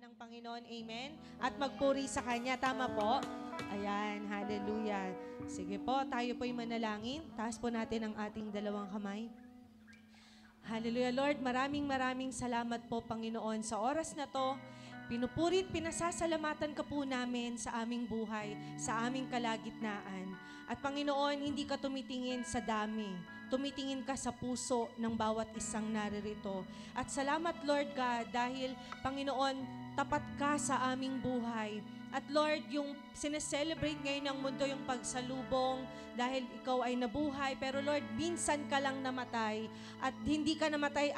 ng Panginoon. Amen? At magpuri sa Kanya. Tama po? Ayan, hallelujah. Sige po, tayo po'y manalangin. Taas po natin ang ating dalawang kamay. Hallelujah, Lord. Maraming salamat po, Panginoon, sa oras na to. Pinupurit, pinasasalamatan ka po namin sa aming buhay, sa aming kalagitnaan. At Panginoon, hindi ka tumitingin sa dami. Tumitingin ka sa puso ng bawat isang naririto. At salamat, Lord God, dahil, Panginoon, tapat ka sa aming buhay. At Lord, yung sineselebrate ngayon ng mundo yung pagsalubong dahil ikaw ay nabuhay. Pero Lord, minsan ka lang namatay. At hindi ka namatay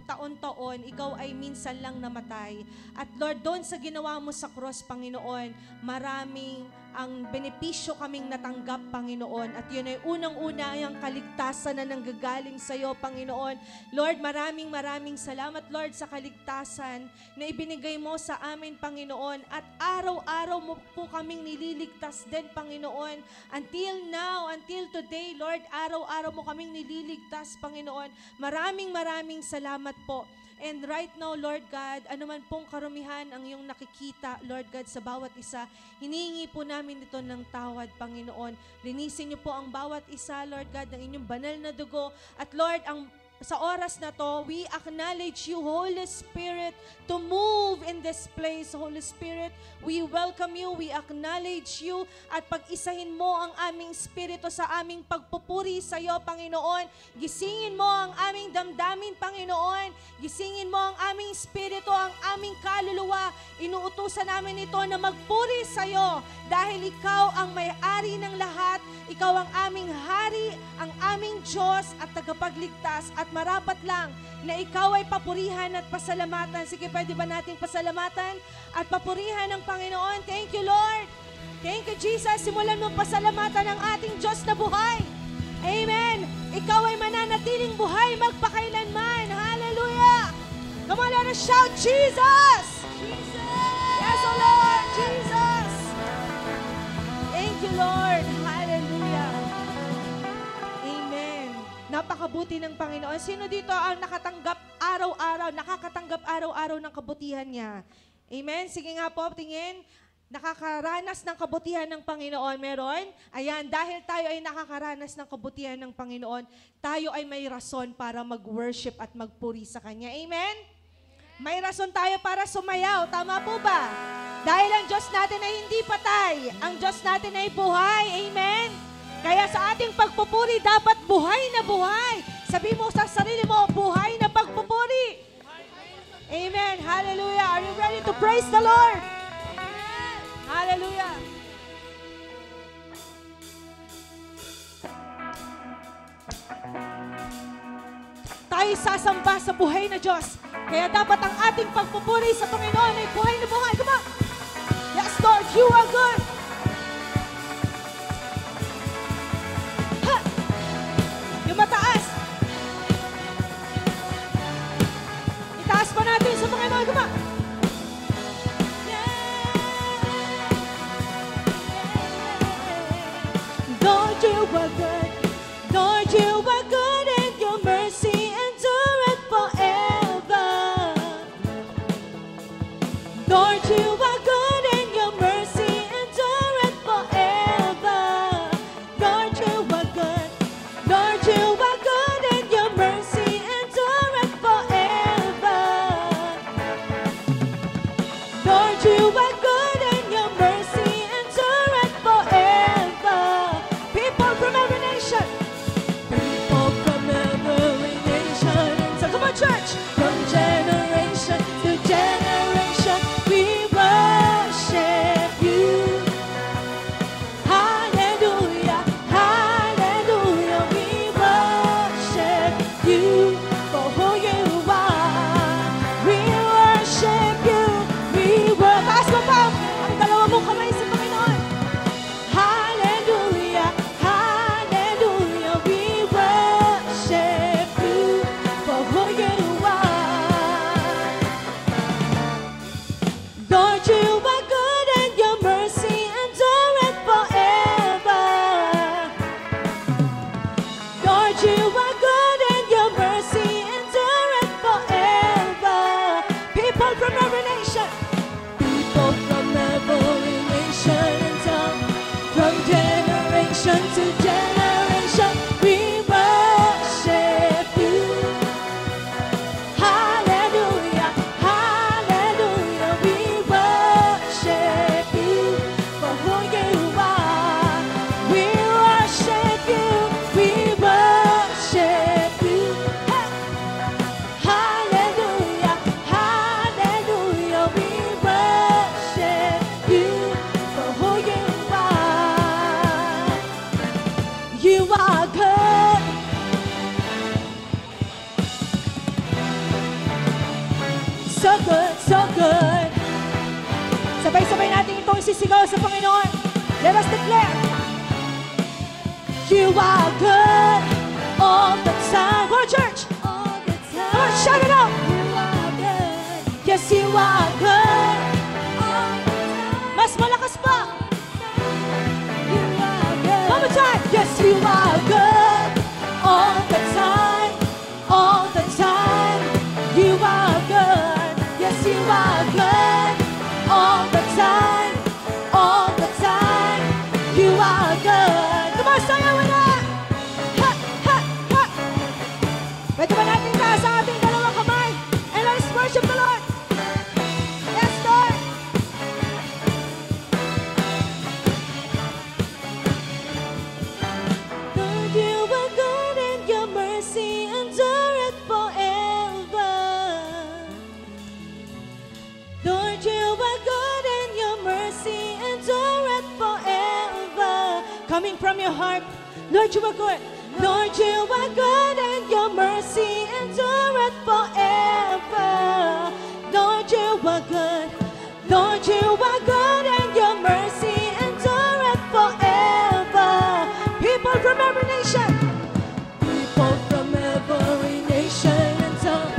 taon-taon, ikaw ay minsan lang namatay. At Lord, doon sa ginawa mo sa cross, Panginoon, maraming ang benepisyo kaming natanggap, Panginoon. At yun ay unang-una ang kaligtasan na nanggagaling sa iyo, Panginoon. Lord, maraming salamat, Lord, sa kaligtasan na ibinigay mo sa amin, Panginoon. At araw-araw mo po kaming nililigtas din, Panginoon. Until now, until today, Lord, araw-araw mo kaming nililigtas, Panginoon. Maraming salamat po. And right now, Lord God, anuman pong karumihan ang iyong nakikita, Lord God, sa bawat isa, hinihingi po namin ito ng tawad, Panginoon. Linisin niyo po ang bawat isa, Lord God, ng inyong banal na dugo. At Lord, sa oras na to, we acknowledge you, Holy Spirit, to move in this place. Holy Spirit, we welcome you, we acknowledge you, at pag-isahin mo ang aming spirito sa aming pagpupuri sa iyo, Panginoon. Gisingin mo ang aming damdamin, Panginoon. Gisingin mo ang aming spirito, ang aming kaluluwa. Inuutusan namin ito na magpuri sa iyo dahil ikaw ang may-ari ng lahat. Ikaw ang aming hari, ang aming Diyos at tagapagligtas, at marapat lang na ikaw ay papurihan at pasalamatan. Sige, pwede ba nating pasalamatan at papurihan ng Panginoon? Thank you, Lord. Thank you, Jesus. Simulan mo pasalamatan ang ating Diyos na buhay. Amen. Ikaw ay mananatiling buhay magpakailanman. Hallelujah. Come on, let us shout, Jesus! Jesus! Yes, O Lord, Jesus! Thank you, Lord. Hallelujah. Amen. Napakabuti ng Panginoon. Sino dito ang nakakatanggap araw-araw ng kabutihan niya? Amen? Sige nga po, tingin. Nakakaranas ng kabutihan ng Panginoon. Meron? Ayan, dahil tayo ay nakakaranas ng kabutihan ng Panginoon, tayo ay may rason para mag-worship at magpuri sa Kanya. Amen? May rason tayo para sumayaw. Tama po ba? Dahil ang Diyos natin ay hindi patay. Ang Diyos natin ay buhay. Amen? Kaya sa ating pagpupuri, dapat buhay na buhay. Sabi mo sa sarili mo, buhay na pagpupuri. Amen. Hallelujah. Are you ready to praise the Lord? Amen. Hallelujah. Tayo sasamba sa buhay na Diyos. Kaya dapat ang ating pagpupuri sa Panginoon ay buhay na buhay. Come on. Yes, Lord, you are good. Mataas. Itaas pa natin sa Panginoon. Come on. Lord, you are good. Lord, you are good, and your mercy endureth forever. Lord, you are good, and your mercy endureth forever. Lord, you are good. Lord, you are good, and your mercy endureth forever. Lord, you are good, and your mercy endureth forever. People from every nation. People from every nation. So come on, church. From generation to generation, we worship. nation. People from every nation and tongue, from generation to generation, we worship you. Hallelujah, hallelujah, we worship you for who you are. We worship you, we worship you. Hey. Hallelujah, hallelujah, we worship you for who you are. You are good. So good, so good. Sabay-sabay natin itong isisigaw sa Panginoon. Let us declare. You are good all the time. Go church. All the time. Come on, shout it out. You are good. Yes, you are good. All the time. Mas malakas pa. You are good. One more time. Yes, you are good all the time. All the time. You are good. Yes, you are good all the time. All the time. You are good. Come on, sayawan na. Ha, ha, ha. Pwede ba natin taas ang ating dalawang kamay? And let us worship the Lord. Yes, Lord. Lord, you are good and your mercy endureth forever. Lord, you are good and your mercy endureth forever. Coming from your heart, Lord, you are good. Lord, you are good and your mercy endureth forever. Lord, you are good. Lord, you are good and your mercy endureth forever. People from every nation. People from every nation and tongue,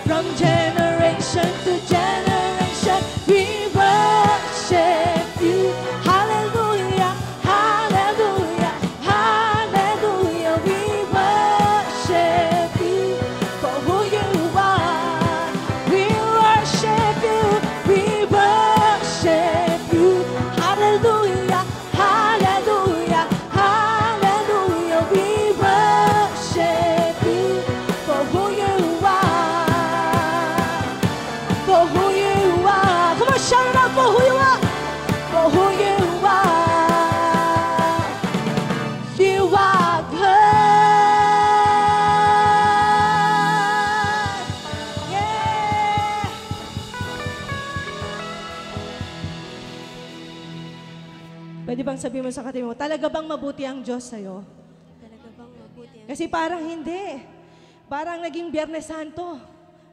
from generation to generation, we worship you. Hallelujah, hallelujah, hallelujah, we worship you for who you are. We worship you, we worship you. Hallelujah, hallelujah, hallelujah, we worship you for who you are. For who you are. Come on, shout it out for who you are. For who you are. You are good. Yeah. Pwede bang sabihin mo sa katabi mo, talaga bang mabuti ang Diyos sa'yo? Talaga bang mabuti ang Kasi parang hindi. Parang naging Biyernes Santo.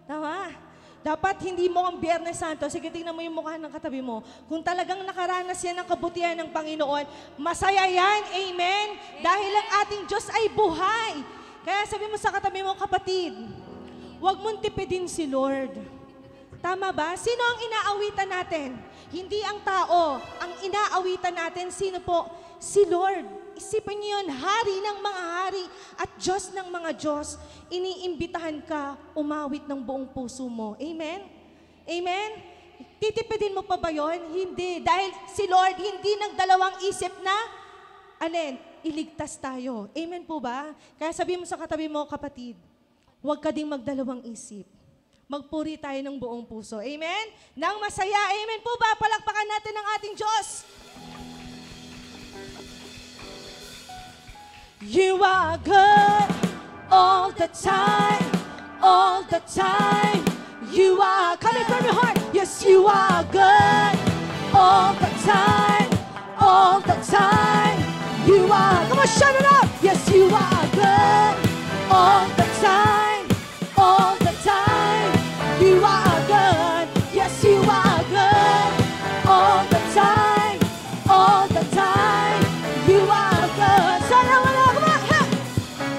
Tama? Dapat hindi mo ang Biyernes Santo. Sige, tingnan mo yung mukha ng katabi mo. Kung talagang nakaranas yan ng kabutihan ng Panginoon, masaya yan. Amen? Dahil ang ating Diyos ay buhay. Kaya sabi mo sa katabi mo, kapatid, huwag mong tipidin si Lord. Tama ba? Sino ang inaawitan natin? Hindi ang tao. Ang inaawitan natin, sino po? Si Lord. Isipin niyo yun, hari ng mga hari at Diyos ng mga Diyos. Iniimbitahan ka, umawit ng buong puso mo. Amen? Amen? Titipidin mo pa ba yun? Hindi. Dahil si Lord hindi nagdalawang isip na, iligtas tayo. Amen po ba? Kaya sabihin mo sa katabi mo, kapatid, huwag ka ding magdalawang isip. Magpuri tayo ng buong puso. Amen? Nang masaya. Amen po ba? Palakpakan natin ang ating Diyos. You are good all the time, all the time. You are coming from your heart. Yes, you are good all the time, all the time. You are, come on, shout it out. Yes, you are good all the time, all the time. You are good. Yes, you are good all the time, all the time. You are good. Sana wala, come on. Ha!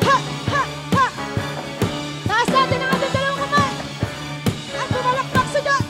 Ha! Ha! Ha! Taas natin ang ating dalawang kamay. At pumalakpak sa Diyos.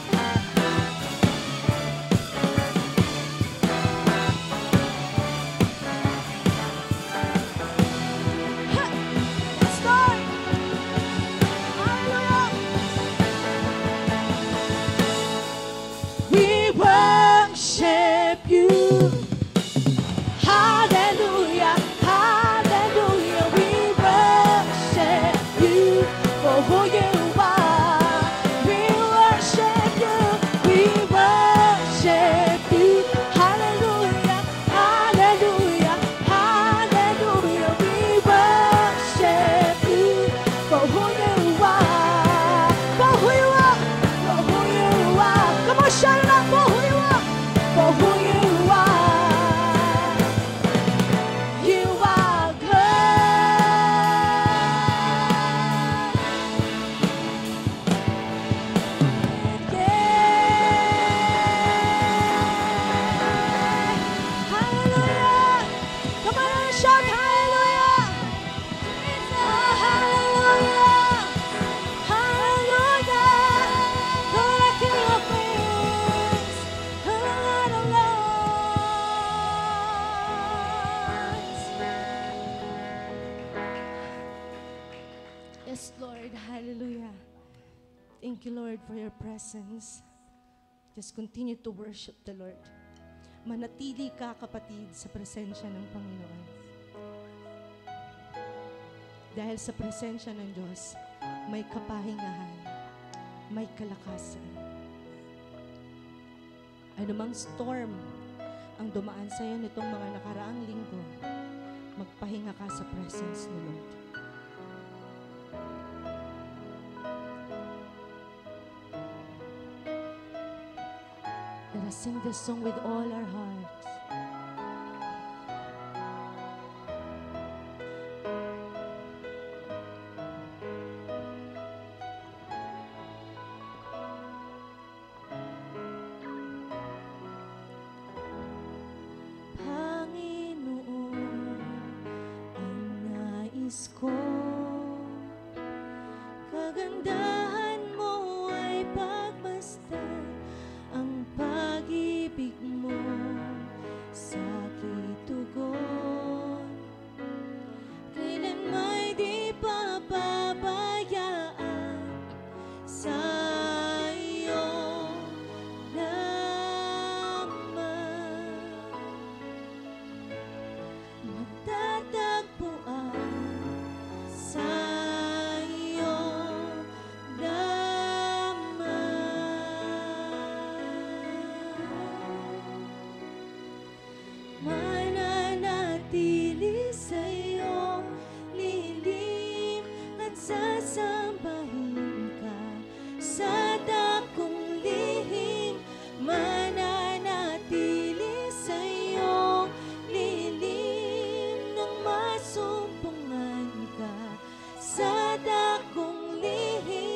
presence, just continue to worship the Lord. Manatili ka, kapatid, sa presensya ng Panginoon. Dahil sa presensya ng Diyos, may kapahingahan, may kalakasan. Anumang storm ang dumaan sa iyo nitong mga nakaraang linggo, magpahinga ka sa presence ni Lord. Let us sing this song with all our hearts. Panginoon, ang nais ko, kagandahan mo ay pagmasdan, ang pag-ibig mo sa aking tugon. Kailan may di papabayaan sa iyo lamang. Magtatagpuan sa iyo mananatili sa iyong lilim at sasambahin ka sa dakong lihim. Mananatili sa iyong lilim nang masumpungan ka sa dakong lihim.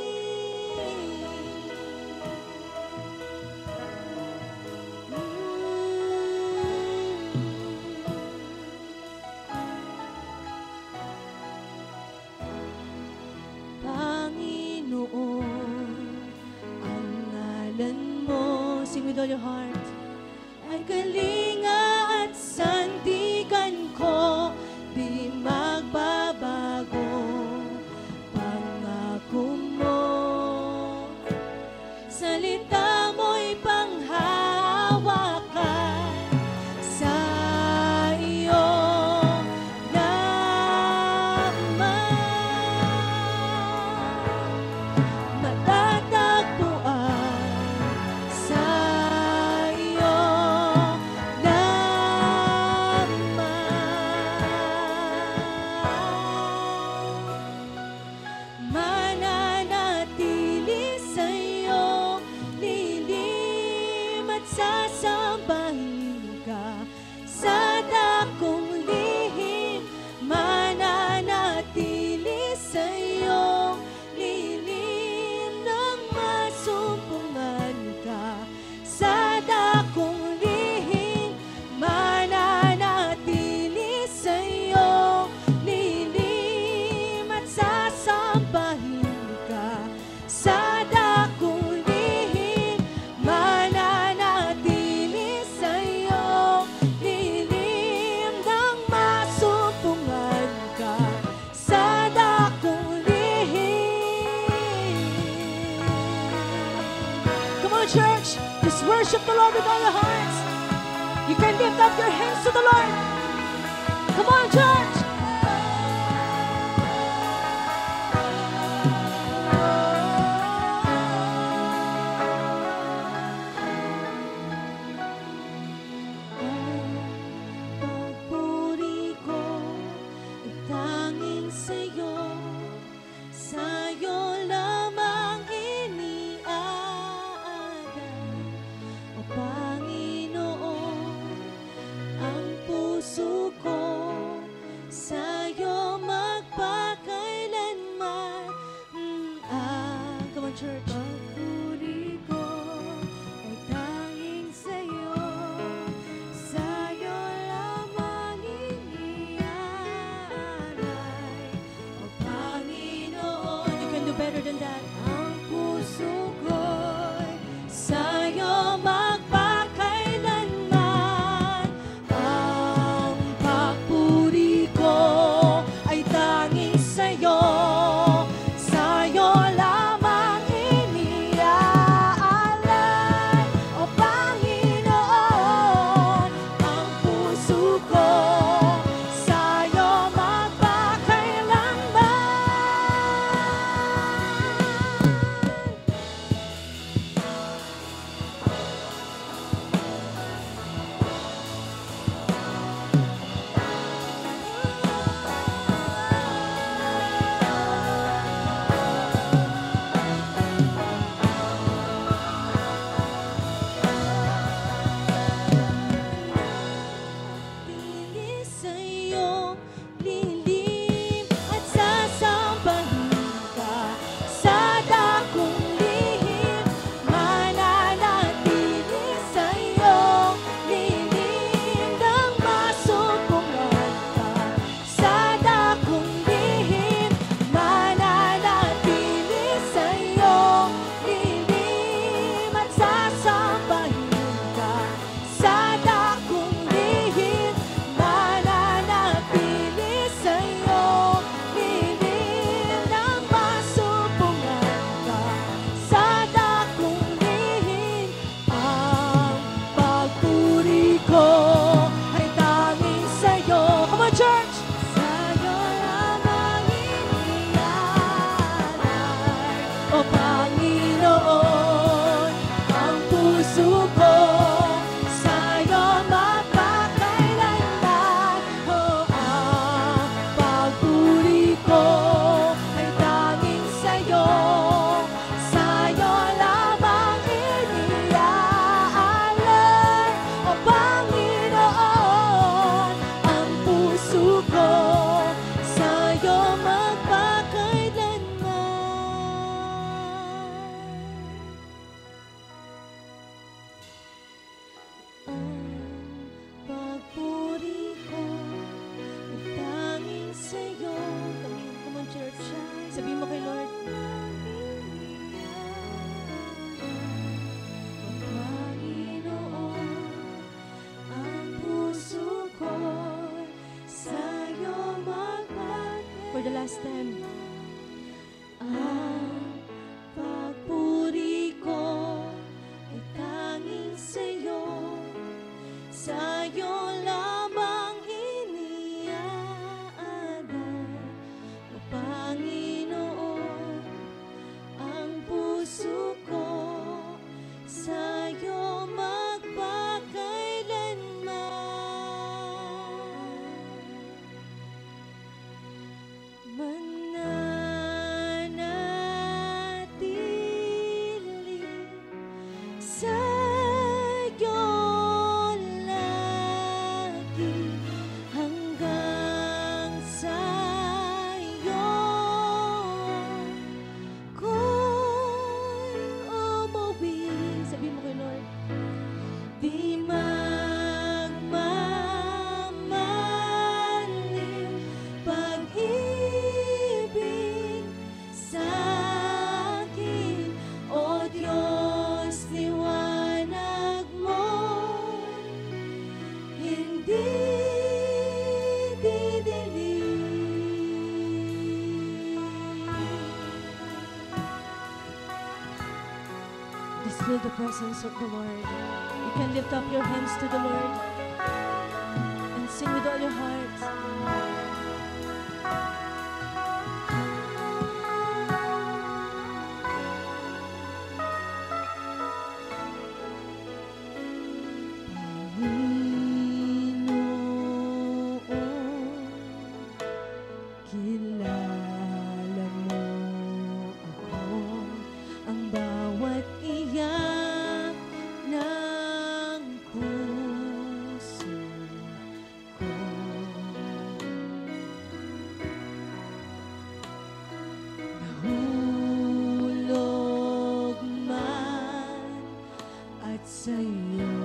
Panginoon, ang ngalan mo, sing with all your heart, ay kalinga at sandigan ko, di magbabago. Pangako mo, salita mo'y panghahawakan sa iyo matatagpuan sa iyo mananatili sa iyo lilim at sasambahin ka sa dakong lihim. Mananatili sa iyo lilim nang masumpungan ka sa dakong lihim. Mananatili sa iyo lilim at sasambahin ka sa dakong lihim. Mananatili sa iyo lilim nang masumpungan ka sa dakong lihim. Come on, church, just worship the Lord with all your hearts. You can lift up your hands to the Lord. Come on, church. Pagpuri ko ay tanging sa'yo, sa'yo lamang iniaalay. O Panginoon, ang puso ko last time. Ang pagpuri ko ay tanging sa'yo, sa'yo lamang iniaalay, O Panginoon, ang puso ko sa'yo magpakailanman. Mananatili sa'yo lagi, hanggang sa'yo ko'y umuwi. Sabi mo kay Lord, Di magmamaliw pag-ibig sa'kin, O Diyos, liwanag mo'y hindi didilim. just feel the presence of the Lord. You can lift up your hands to the Lord and sing with all your heart. Panginoon, kilala mo ako, ang bawat iyak ng puso ko. Nahulog man at sa'yo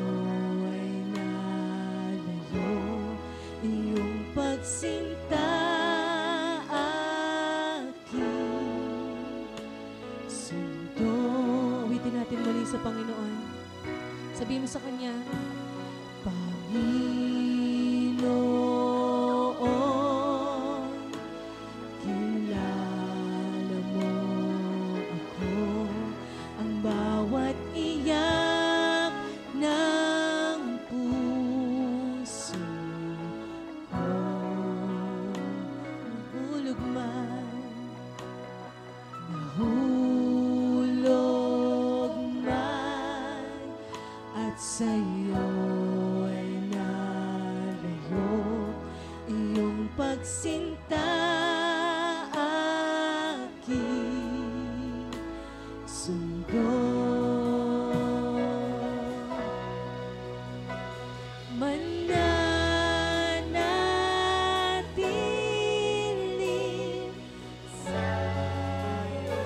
ay nalayo, iyong pagsinta aking sundo. Awitin natin muli sa Panginoon. Sabihin mo sa Kanya, Panginoon, kilala mo ako, ang bawat iyak ng puso ko. Nahulog man at sa'yo ay nalayo, iyong pagsinta aking sundo. Mananatili sa'yo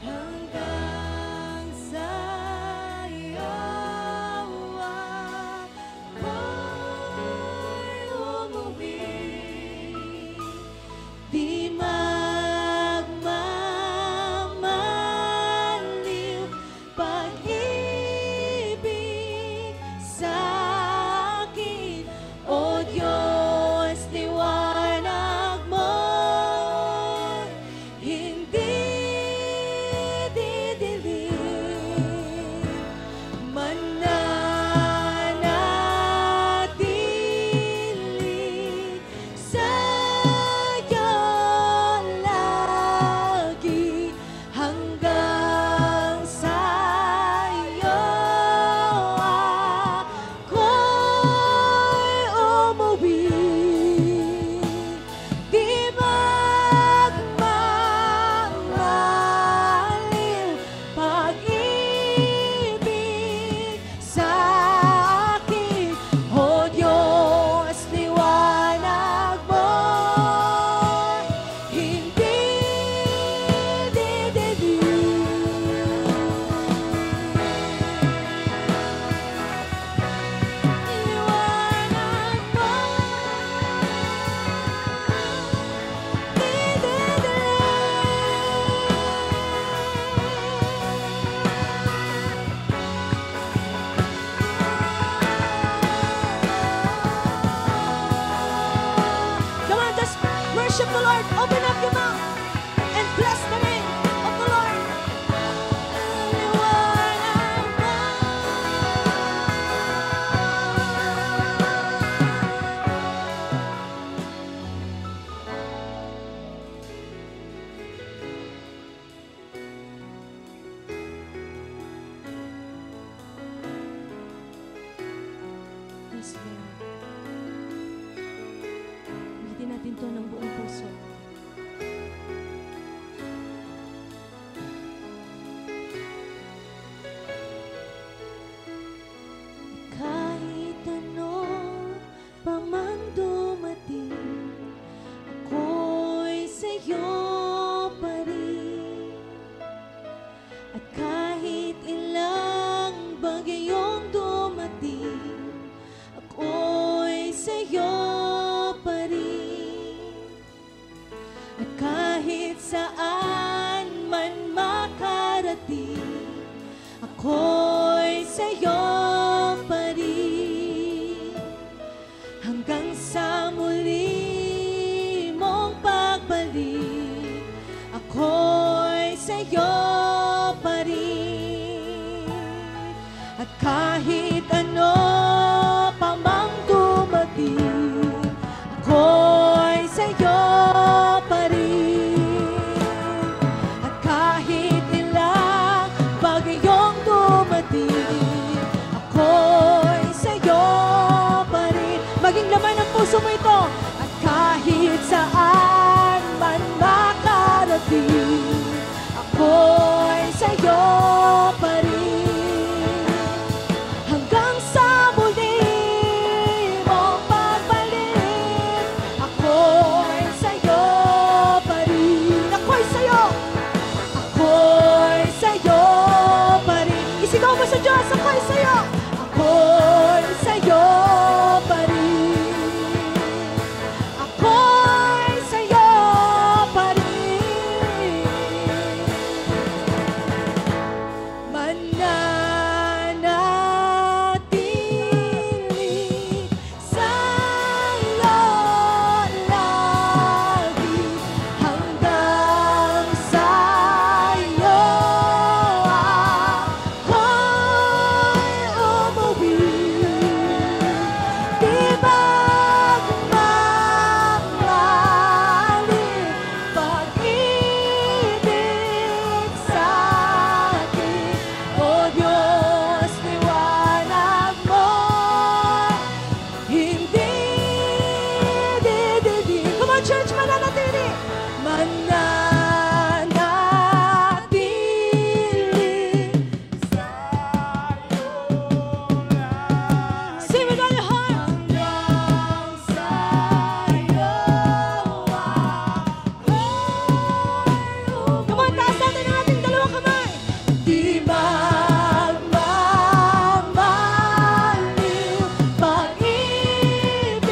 hanggang sa'yo ako'y heart, open up your mouth, and bless the name of the Lord. Liwanag mo. Yes, Lord. Ulitin natin to ng buong puso. Kahit ano pa man dumating, ako'y sa'yo pa rin. At kahit ilang bagyong dumating, ako'y sa'yo pa rin. At kahit saan man makarating, ako'y sa'yo pa rin. Hanggang sa muli mong pagbalik, ako'y sa'yo pa rin. At kahit ano pa mang dumating, ako'y sa'yo pa rin. At kahit ilang bagyong dumating, ako'y sa'yo pa rin. Maging laman ng puso mo ito. At kahit saan man makarating, ako'y sa'yo pa rin. Hanggang sa muli mong pagbalik, ako'y sa'yo pa rin. Ako'y sa'yo. Ako'y sa'yo pa rin. Isigaw mo sa Diyos, ako'y sa'yo. Ako'y sa'yo pa rin. Ako'y sa'yo pa rin. Mananatili sa'yo lagi, hanggang sa'yo ako'y umuwi. Di magmamaling pag-ibig sa'kin, O Diyos, liwanag mo, hindi dididig. Come on, church, mananatili. Mananatili sing with all your heart. Hanggang sa'yo ako'y Come on, taas natin ang ating dalawang kamay. Di magmamaliw pag-ibig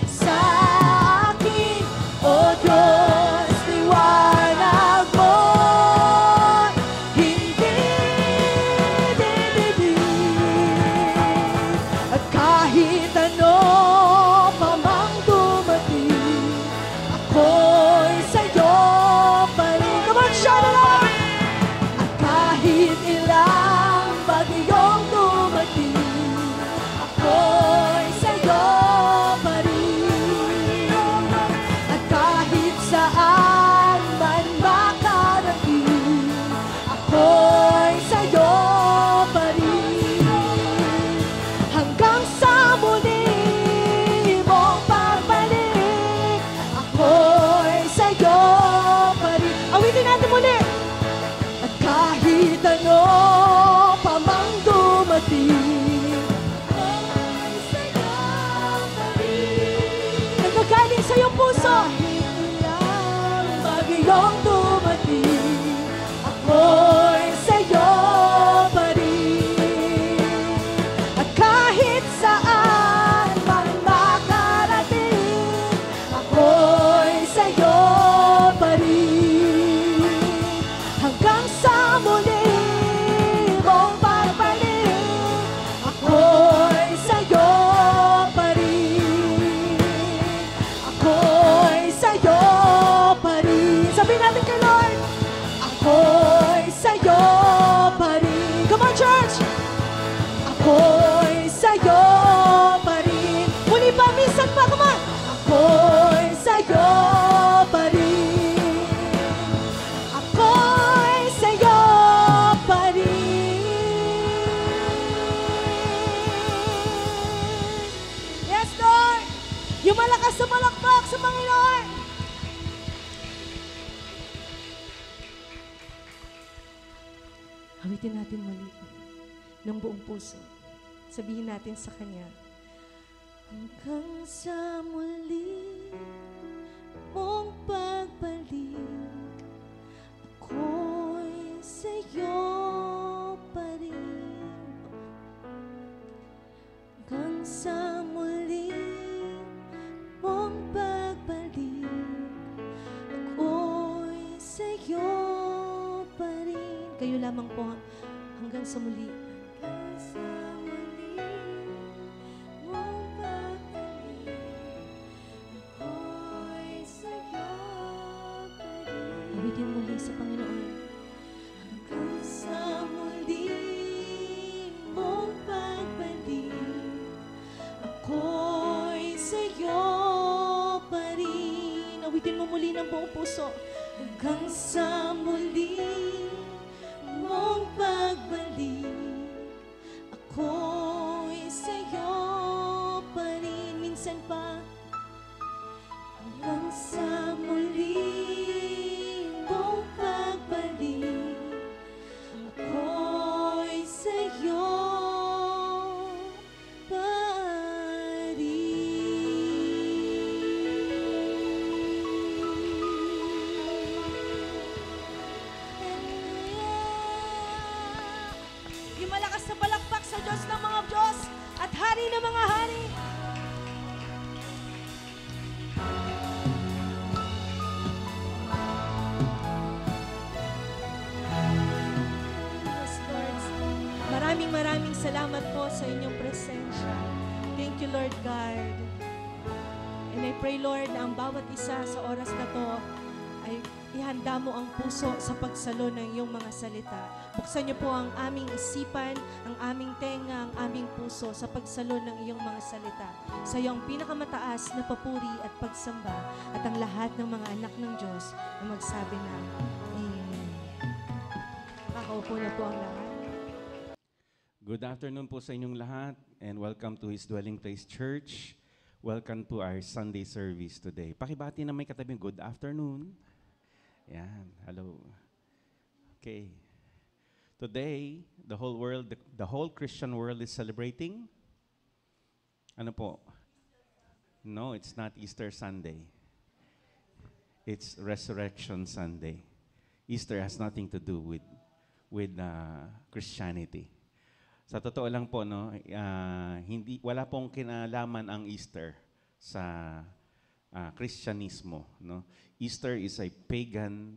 sa'kin, O Diyos, liwanag mo, hindi dididig. At kahit ano pa mang dumating, ako'y sa'yo pa rin. Come on, shout it out! At kahit ilang bagyong dumating, ako'y sa'yo pa rin. At kahit saan man makarating, ako'y sa'yo pa rin. Hanggang sa muli mong pagbalik, ako'y sa'yo pa rin. Awitin natin muli. At kahit ano pa mang Panginoon. Awitin natin muli ng buong puso. Sabihin natin sa Kanya, hanggang sa muli mong pagbalik, ako'y sa'yo pa rin. Hanggang sa muli mong pagbalik, ako'y sa'yo pa rin. Kayo lamang po, hanggang sa muli. Hanggang sa muli mong pagbalik, ako'y sa'yo pa rin. Awitin muli sa Panginoon. Hanggang sa muli mong pagbalik, ako'y sa'yo pa rin. Awitin mo muli ng buong puso. Hanggang sa muli mong pagbalik, ako'y sa'yo pa rin. Minsan pa, hanggang sa muli mong pagbalik, ako'y sa'yo pa rin. Yung malakas na palakpak sa Diyos ng mga Diyos at Hari ng mga Hari. Yes, Lord. Maraming salamat po sa inyong presensya. Thank you, Lord God. And I pray, Lord, na ang bawat isa sa oras na to ay ihanda mo ang puso sa pagsalo ng iyong mga salita. Buksan niyo po ang aming isipan, ang aming tenga, ang aming puso sa pagsalo ng iyong mga salita. Sa iyong pinakamataas na papuri at pagsamba at ang lahat ng mga anak ng Diyos na magsabi na, Amen. Makakaupo na po ang lahat. Good afternoon po sa inyong lahat and welcome to His Dwelling Place Church. Welcome to our Sunday service today. Pakibati na may katabing good afternoon. Yan, hello. Okay. Today, the whole world, the whole Christian world is celebrating. Ano po? No, it's not Easter Sunday. It's Resurrection Sunday. Easter has nothing to do with Christianity. Sa totoo lang po, no, wala pong kinalaman ang Easter sa Kristyanismo, no. Easter is a pagan,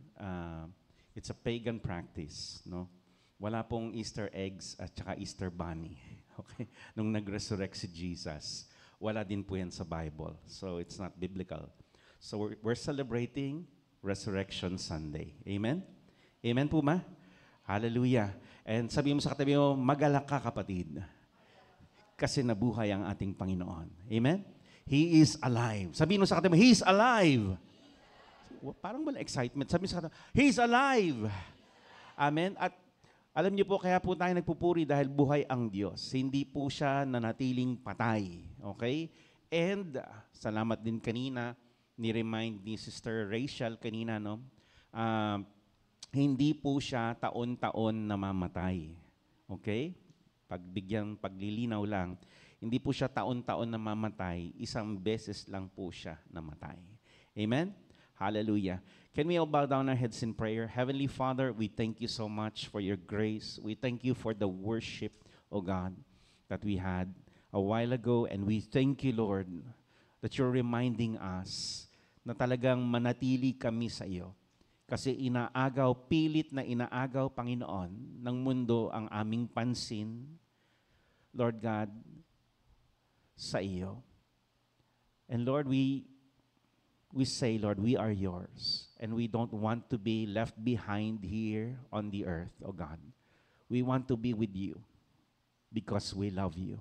it's a pagan practice, no. Wala pong Easter eggs at saka Easter bunny, okay? Nung nag-resurrect si Jesus, wala din po yan sa Bible, so it's not biblical. So we're celebrating Resurrection Sunday. Amen? Amen po ma? Hallelujah. And sabihin mo sa katabi mo, magalak ka kapatid. Kasi nabuhay ang ating Panginoon. Amen? He is alive. Sabihin mo sa katabi mo, He is alive. Parang wala excitement. Sabihin mo sa katabi mo, He is alive. Amen? At alam niyo po, kaya po tayo nagpupuri dahil buhay ang Diyos. Hindi po siya nanatiling patay. Okay? And salamat din kanina, ni-remind ni Sister Rachel kanina, no? Hindi po siya taon-taon namamatay. Okay? Paglilinaw lang, hindi po siya taon-taon namamatay, isang beses lang po siya namatay. Amen? Hallelujah. Can we all bow down our heads in prayer? Heavenly Father, we thank you so much for your grace. We thank you for the worship, O God, that we had a while ago. And we thank you, Lord, that you're reminding us na talagang manatili kami sa iyo. Kasi pilit na inaagaw, Panginoon, ng mundo ang aming pansin, Lord God, sa iyo. And Lord, we say, Lord, we are yours. And we don't want to be left behind here on the earth, oh God. We want to be with you because we love you.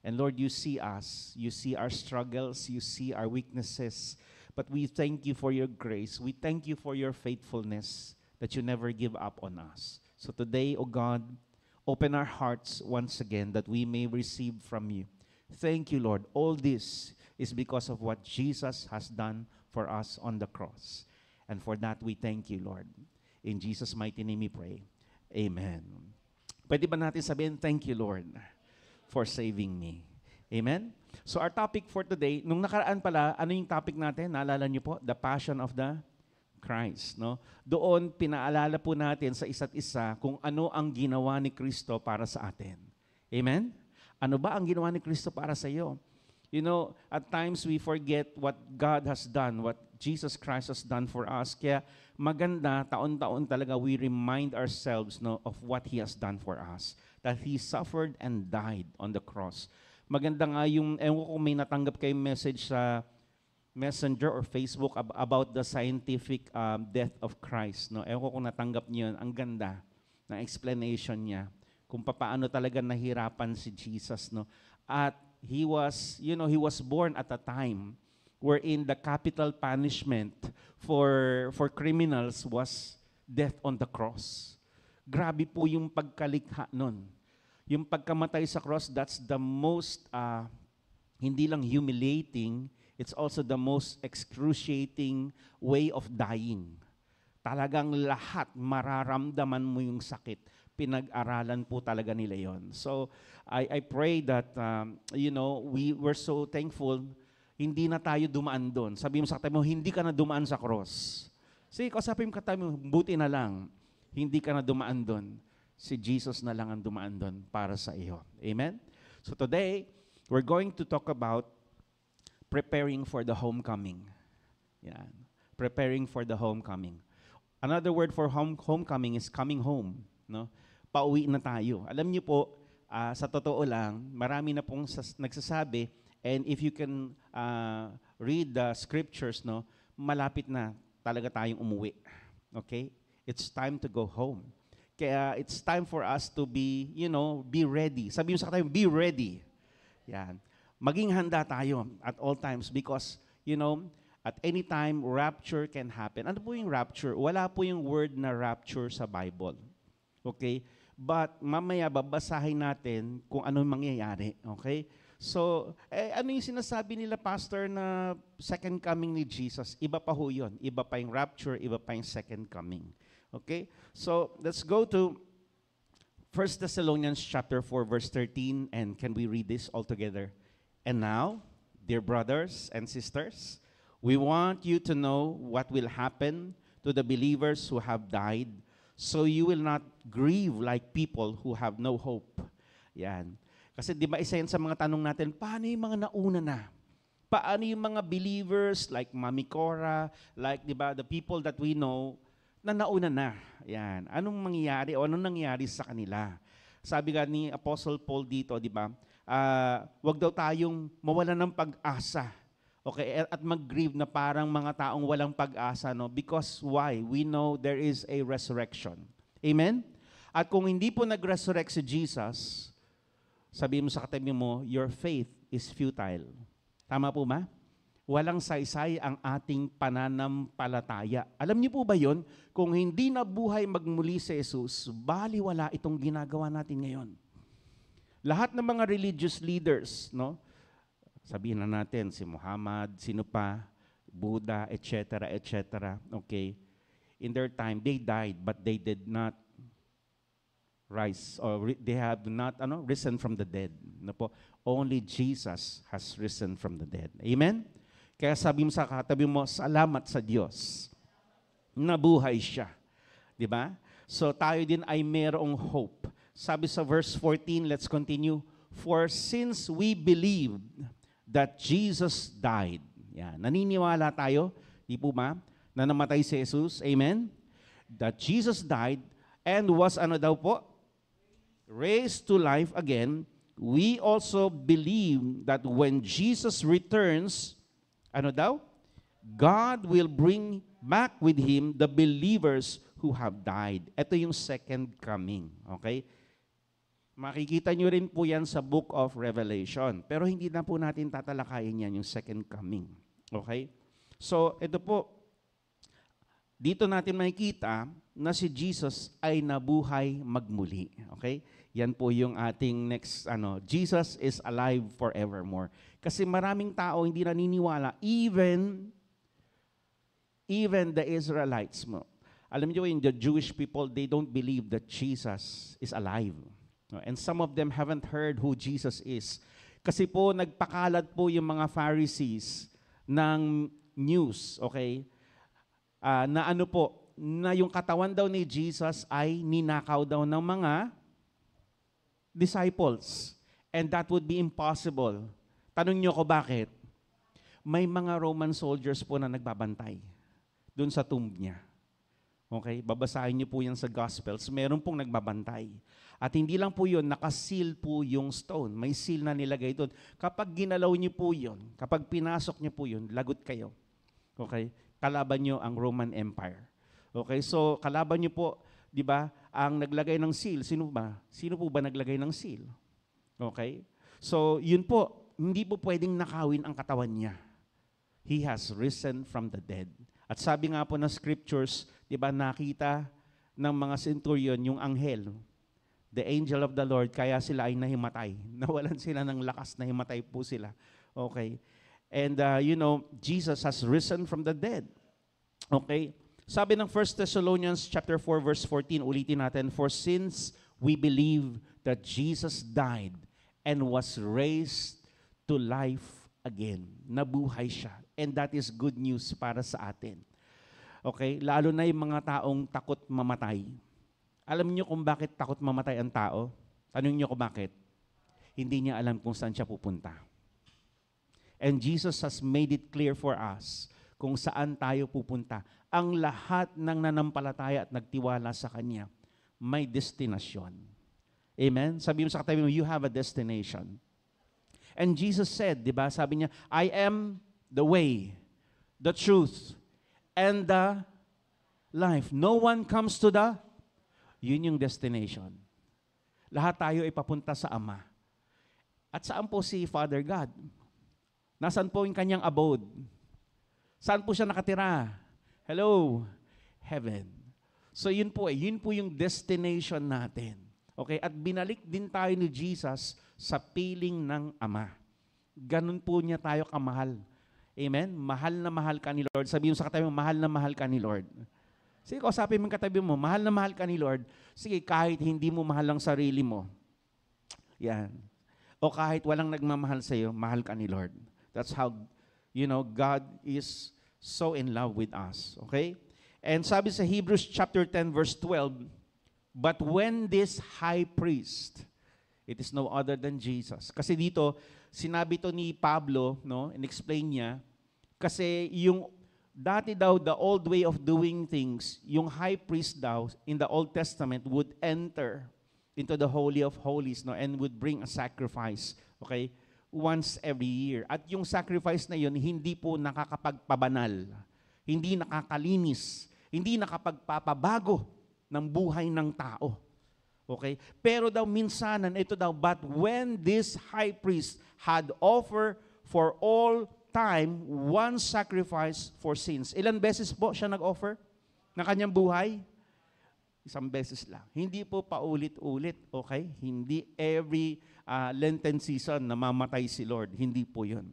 And Lord, you see us. You see our struggles. You see our weaknesses. But we thank you for your grace. We thank you for your faithfulness that you never give up on us. So today, O God, open our hearts once again that we may receive from you. Thank you, Lord. All this is because of what Jesus has done for us on the cross. And for that, we thank you, Lord. In Jesus' mighty name we pray. Amen. Pwede ba natin sabihin, thank you, Lord, for saving me. Amen? So our topic for today, nung nakaraan pala, ano yung topic natin? Naalala niyo po? The Passion of the Christ. No? Doon, pinaalala po natin sa isa't isa kung ano ang ginawa ni Kristo para sa atin. Amen? Ano ba ang ginawa ni Kristo para sa iyo? You know, at times we forget what God has done, what Jesus Christ has done for us. Kaya maganda, taon-taon talaga, we remind ourselves of what He has done for us. That He suffered and died on the cross. Maganda nga yung, ewan ko kung may natanggap kayong message sa Messenger or Facebook about the scientific death of Christ. No? Ewan ko kung natanggap niyo yun. Ang ganda ng explanation niya kung paano talaga nahirapan si Jesus. No? At he was born at a time wherein the capital punishment for criminals was death on the cross. Grabe po yung pagkalikha nun. Yung pagkamatay sa cross, that's the most, hindi lang humiliating, it's also the most excruciating way of dying. Talagang lahat mararamdaman mo yung sakit. Pinag-aralan po talaga nila yon. So, I pray that, we were so thankful, hindi na tayo dumaan doon. Sabi mo sa katabi mo, hindi ka na dumaan sa cross. Sige, kausapin mo katabi mo, buti na lang, hindi ka na dumaan doon. Si Jesus na lang ang dumaan doon para sa iyo. Amen? So today, we're going to talk about preparing for the homecoming. Yan. Preparing for the homecoming. Another word for homecoming is coming home. No? Pauwi na tayo. Alam niyo po, sa totoo lang, marami na pong nagsasabi, and if you can read the scriptures, no, malapit na talaga tayong umuwi. Okay? It's time to go home. Kaya it's time for us to be, be ready. Sabi mo sa katayo, be ready. Yan. Maging handa tayo at all times because, at any time, rapture can happen. Ano po yung rapture? Wala po yung word na rapture sa Bible. Okay? But mamaya babasahin natin kung ano mangyayari. Okay? So, ano yung sinasabi nila, Pastor, na second coming ni Jesus? Iba pa ho yun. Iba pa yung rapture, iba pa yung second coming. Okay? So, let's go to 1 Thessalonians chapter 4, verse 13, and can we read this all together? And now, dear brothers and sisters, we want you to know what will happen to the believers who have died, so you will not grieve like people who have no hope. Yan. Kasi di ba isa yan sa mga tanong natin, paano yung mga nauna na? Paano yung mga believers like Mami Cora, like di ba, the people that we know, na nauna na. Yan. Anong mangyayari o anong nangyari sa kanila? Sabi nga ni Apostle Paul dito, di ba? Wag daw tayong mawalan ng pag-asa. Okay? At mag-grieve na parang mga taong walang pag-asa, no? Because why? We know there is a resurrection. Amen? At kung hindi po nag-resurrect si Jesus, sabi mo sa katabi mo, your faith is futile. Tama po ba? Walang saysay ang ating pananampalataya. Alam niyo po ba yon? Kung hindi nabuhay magmuli si Jesus, baliwala itong ginagawa natin ngayon. Lahat ng mga religious leaders, no? Sabihin na natin, si Muhammad, sino pa, Buddha, etc., etc., okay? In their time, they died, but they did not rise, or they have not risen from the dead. No po? Only Jesus has risen from the dead. Amen? Kaya sabi mo sa katabi mo, salamat sa Diyos. Nabuhay siya. Di ba? So tayo din ay mayroong hope. Sabi sa verse 14, let's continue. For since we believed that Jesus died. Yan. Naniniwala tayo, di po ba, na namatay si Jesus. Amen? That Jesus died and was daw po? Raised to life again. We also believe that when Jesus returns, daw? God will bring back with Him the believers who have died. Ito yung second coming. Okay? Makikita nyo rin po yan sa book of Revelation. Pero hindi na po natin tatalakayin yan, yung second coming. Okay? So, ito po, dito natin makikita na si Jesus ay nabuhay magmuli. Okay? Yan po yung ating next, Jesus is alive forevermore. Kasi maraming tao hindi naniniwala, even the Israelites mo. Alam niyo, in the Jewish people, they don't believe that Jesus is alive. And some of them haven't heard who Jesus is. Kasi po, nagpakalat po yung mga Pharisees ng news, okay? Na na yung katawan daw ni Jesus ay ninakaw daw ng mga disciples. And that would be impossible. Tanong niyo ko bakit? May mga Roman soldiers po na nagbabantay doon sa tomb niya. Okay? Babasahin niyo po yan sa Gospels. Meron pong nagbabantay. At hindi lang po yun, nakaseal po yung stone. May seal na nilagay doon. Kapag ginalaw niyo po yun, kapag pinasok niyo po yun, lagot kayo. Okay? Kalaban niyo ang Roman Empire. Okay? So, kalaban niyo po, di ba, ang naglagay ng seal. Sino ba? Sino po ba naglagay ng seal? Okay? So, yun po, hindi po pwedeng nakawin ang katawan niya. He has risen from the dead. At sabi nga po ng scriptures, di ba, nakita ng mga centurion yung anghel, the angel of the Lord, kaya sila ay nahimatay. Nawalan sila ng lakas, nahimatay po sila. Okay? And Jesus has risen from the dead. Okay? Sabi ng 1 Thessalonians chapter 4 verse 14, ulitin natin, for since we believe that Jesus died and was raised to life again. Nabuhay siya. And that is good news para sa atin. Okay? Lalo na yung mga taong takot mamatay. Alam niyo kung bakit takot mamatay ang tao? Tanong niyo kung bakit? Hindi niya alam kung saan siya pupunta. And Jesus has made it clear for us kung saan tayo pupunta. Ang lahat ng nanampalataya at nagtiwala sa Kanya, may destinasyon. Amen? Sabi mo sa katabi mo, you have a destination. And Jesus said, di ba, sabi niya, I am the way, the truth, and the life. No one comes to yun yung destination. Lahat tayo ay papunta sa Ama. At saan po si Father God? Nasaan po yung kanyang abode? Saan po siya nakatira? Hello? Heaven. So yun po yung destination natin. Okay? At binalik din tayo ni Jesus sa piling ng Ama. Ganun po niya tayo kamahal. Amen? Mahal na mahal ka ni Lord. Sabihin mo sa katabi mo, mahal na mahal ka ni Lord. Sige, kausapin mo yung katabi mo, mahal na mahal ka ni Lord. Sige, kahit hindi mo mahal ang sarili mo. Yan. O kahit walang nagmamahal sa iyo, mahal ka ni Lord. That's how, God is so in love with us. Okay? And sabi sa Hebrews chapter 10 verse 12, but when this high priest, it is no other than Jesus. Kasi dito, sinabi to ni Pablo, in-explain niya, kasi yung dati daw, the old way of doing things, yung high priest daw, in the Old Testament, would enter into the Holy of Holies, and would bring a sacrifice, okay, once every year. At yung sacrifice na yun, hindi po nakakapagpabanal, hindi nakakalinis, hindi nakapagpapabago ng buhay ng tao. Okay? Pero daw minsanan, ito daw, but when this high priest had offered for all time one sacrifice for sins. Ilan beses po siya nag-offer ng kanyang buhay? Isang beses lang. Hindi po paulit-ulit, okay? Hindi every Lenten season namamatay si Lord. Hindi po yun.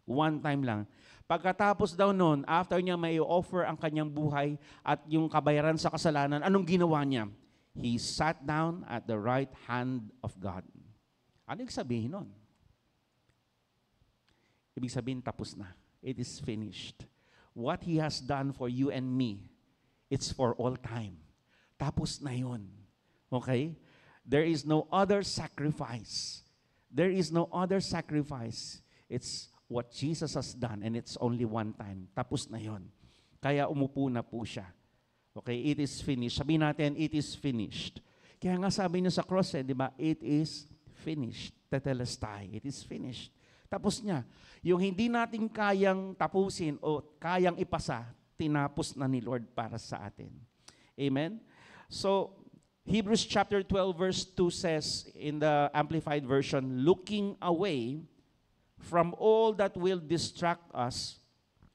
One time lang. Pagkatapos daw nun, after niya may offer ang kanyang buhay at yung kabayaran sa kasalanan, anong ginawa niya? He sat down at the right hand of God. Ano yung sabihin nun? Ibig sabihin, tapos na. It is finished. What He has done for you and me, it's for all time. Tapos na yun. Okay? There is no other sacrifice. There is no other sacrifice. It's what Jesus has done, and it's only one time. Tapos na yun. Kaya umupo na po siya. Okay? It is finished. Sabihin natin, it is finished. Kaya nga sabi niya sa cross, di ba? It is finished. Tetelestai. It is finished. Tapos niya. Yung hindi natin kayang tapusin o kayang ipasa, tinapos na ni Lord para sa atin. Amen? So, Hebrews chapter 12 verse 2 says in the Amplified Version, looking away from all that will distract us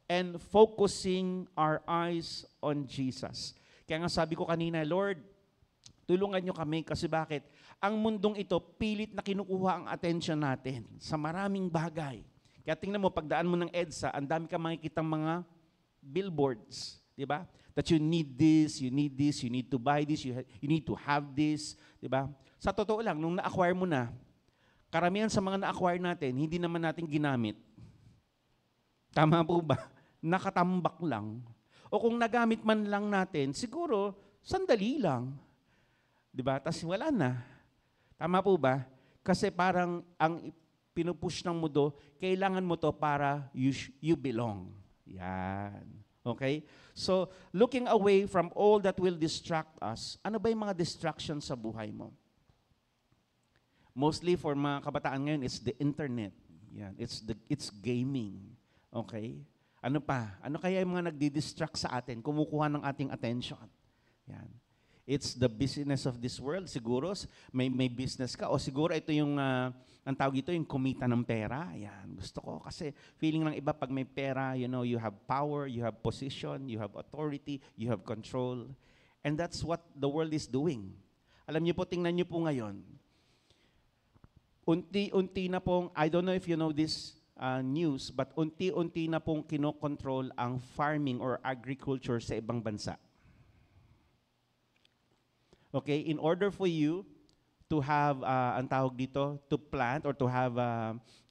and focusing our eyes on Jesus. Kaya nga sabi ko kanina, Lord, tulungan nyo kami kasi bakit? Ang mundong ito, pilit na kinukuha ang attention natin sa maraming bagay. Kaya tingnan mo, pagdaan mo ng EDSA, ang dami ka makikitang mga billboards, di ba? That you need this, you need to buy this, you need to have this, di ba? Sa totoo lang, nung na-acquire mo na, karamihan sa mga na-acquire natin, hindi naman natin ginamit. Tama po ba? Nakatambak lang. O kung nagamit man lang natin, siguro, sandali lang. Diba? Tapos wala na. Tama po ba? Kasi parang ang pinupush ng mundo, kailangan mo to para you belong. Yan. Okay? So, looking away from all that will distract us, ano ba yung mga distractions sa buhay mo? Mostly for mga kabataan ngayon, it's the internet. Yan. It's gaming. Okay? Ano pa? Ano kaya yung mga nagdi-distract sa atin, kumukuha ng ating attention? Yan. It's the business of this world. Siguro, may business ka. O siguro ito yung, ang tawag ito, yung kumita ng pera. Yan. Gusto ko kasi feeling ng iba pag may pera, you know, you have power, you have position, you have authority, you have control. And that's what the world is doing. Alam niyo po, tingnan niyo po ngayon. Unti-unti na pong, I don't know if you know this news, but unti-unti na pong kinokontrol ang farming or agriculture sa ibang bansa. Okay, in order for you to have, ang tawag dito, to plant or to have,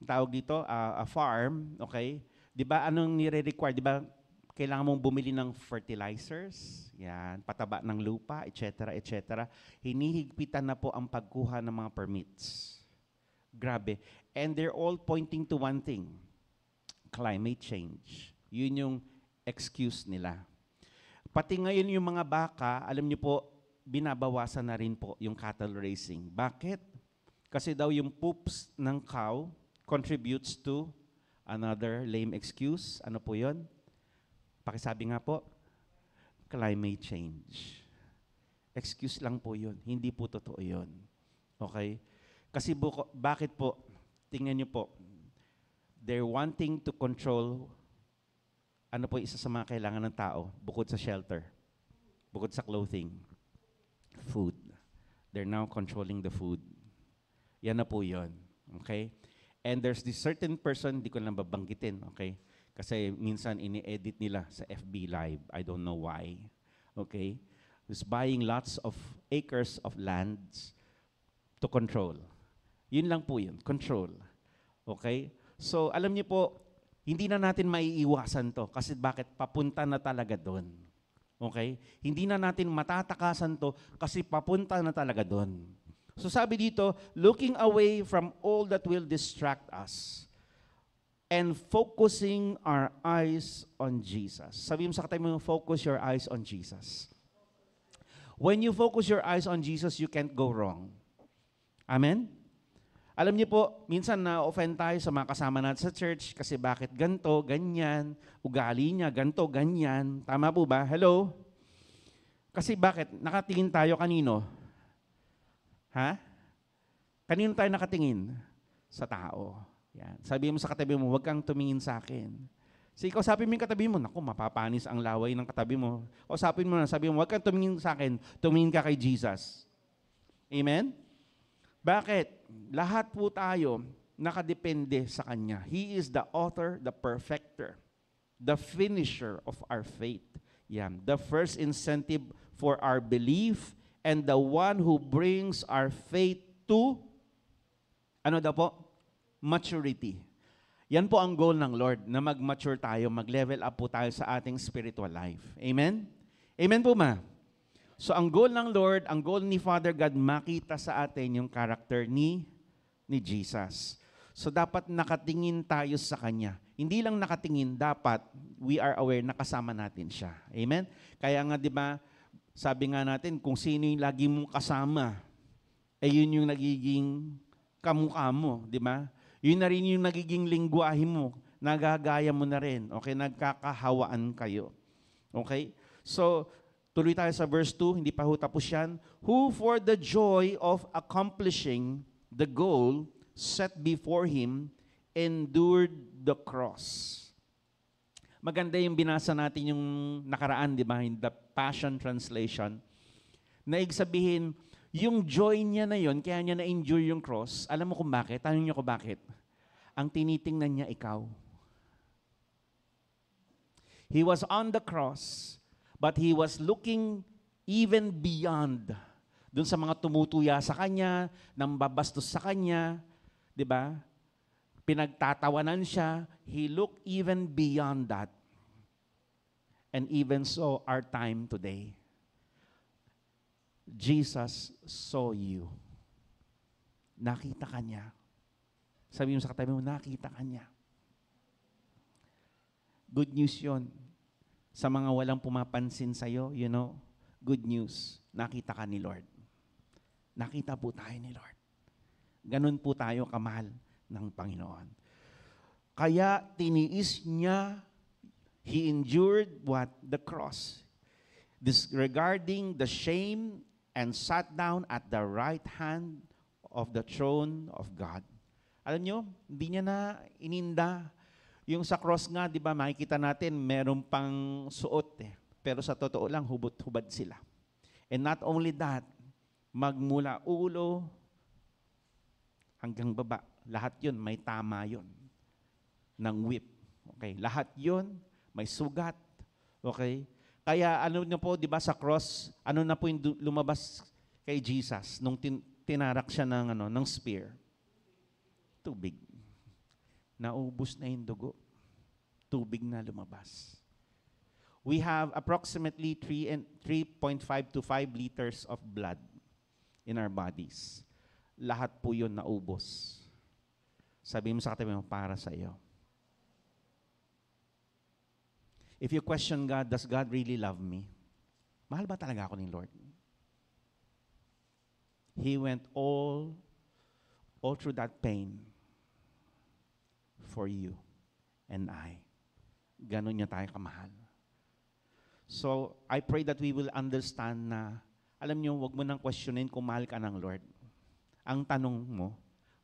tawag dito, a farm, okay, di ba anong nire-require? Di ba kailangan mong bumili ng fertilizers, yan, pataba ng lupa, etc., etc. Hinihigpitan na po ang pagkuha ng mga permits. Grabe. And they're all pointing to one thing, climate change. Yun yung excuse nila. Pati ngayon yung mga baka, alam niyo po, binabawasan na rin po yung cattle raising. Bakit? Kasi daw yung poops ng cow contributes to another lame excuse. Ano po yun? Pakisabi nga po, climate change. Excuse lang po yun. Hindi po totoo yun. Okay? Kasi bakit po? Tingnan niyo po. They're wanting to control ano po isa sa mga kailangan ng tao bukod sa shelter, bukod sa clothing. Food. They're now controlling the food. Yan na po yun. Okay? And there's this certain person, di ko lang babanggitin, okay? Kasi minsan ini-edit nila sa FB Live. I don't know why. Okay? Who's buying lots of acres of lands to control. Yun lang po yun. Control. Okay? So, alam niyo po, hindi na natin maiiwasan to. Kasi bakit? Papunta na talaga doon. Okay? Hindi na natin matatakasan to kasi papunta na talaga doon. So sabi dito, looking away from all that will distract us and focusing our eyes on Jesus. Sabi mo sa katabi mo, focus your eyes on Jesus. When you focus your eyes on Jesus, you can't go wrong. Amen? Alam niyo po, minsan na-offend tayo sa mga kasama natin sa church kasi bakit ganto, ganyan, ugali niya, ganto, ganyan. Tama po ba? Hello? Kasi bakit? Nakatingin tayo kanino? Ha? Kanino tayo nakatingin? Sa tao. Yan. Sabi mo sa katabi mo, huwag kang tumingin sa akin. So ikaw sabi mo yung katabi mo, naku, mapapanis ang laway ng katabi mo. O sabi mo, huwag kang tumingin sa akin, tumingin ka kay Jesus. Amen? Bakit? Lahat po tayo nakadepende sa Kanya. He is the author, the perfecter, the finisher of our faith. Yan. The first incentive for our belief and the one who brings our faith to, ano daw po? Maturity. Yan po ang goal ng Lord, na mag-mature tayo, mag-level up po tayo sa ating spiritual life. Amen? Amen po ma? So ang goal ng Lord, ang goal ni Father God, makita sa atin yung character ni Jesus. So dapat nakatingin tayo sa Kanya. Hindi lang nakatingin, dapat we are aware na kasama natin siya. Amen? Kaya nga 'di ba, sabi nga natin, kung sino yung lagi mong kasama, yun yung nagiging kamukha mo, 'di ba? Yun na rin yung nagiging lingwahe mo, nagagaya mo na rin. Okay, nagkakahawaan kayo. Okay? So tuloy tayo sa verse 2, hindi pa ho tapos yan. Who for the joy of accomplishing the goal set before him endured the cross. Maganda yung binasa natin yung nakaraan, di ba? In the Passion Translation. Na sabihin, yung joy niya na yon, kaya niya na-endure yung cross. Alam mo kung bakit? Tanong niyo ko bakit? Ang tinitingnan niya ikaw. He was on the cross, but he was looking even beyond dun sa mga tumutuya sa kanya, nang babastos sa kanya, di ba? Pinagtatawanan siya. He looked even beyond that. And even so, our time today. Jesus saw you. Nakita ka niya. Sabi mo sa katabi mo, nakita ka niya. Good news yon. Sa mga walang pumapansin sa'yo, good news. Nakita ka ni Lord. Nakita po tayo ni Lord. Ganun po tayo kamahal ng Panginoon. Kaya tiniis niya, He endured what? The cross. Disregarding the shame and sat down at the right hand of the throne of God. Alam nyo, hindi niya na ininda. Yung sa cross nga, di ba, makikita natin, meron pang suot eh. Pero sa totoo lang, hubot-hubad sila. And not only that, magmula ulo hanggang baba, lahat yun, may tama yun. Ng whip. Okay, lahat yun, may sugat. Okay? Kaya ano na po, di ba, sa cross, ano na po yung lumabas kay Jesus nung tinarak siya ng spear? Tubig. Naubos na yung dugo. Tubig na lumabas. We have approximately 3.5 to 5 liters of blood in our bodies. Lahat po yun naubos. Sabi mo sa katabi mo, para sa iyo. If you question God, does God really love me? Mahal ba talaga ako ni Lord? He went all through that pain for you and I. Ganon niya tayo kamahal. So, I pray that we will understand na, alam niyo, wag mo nang questionin kung mahal ka ng Lord. Ang tanong mo,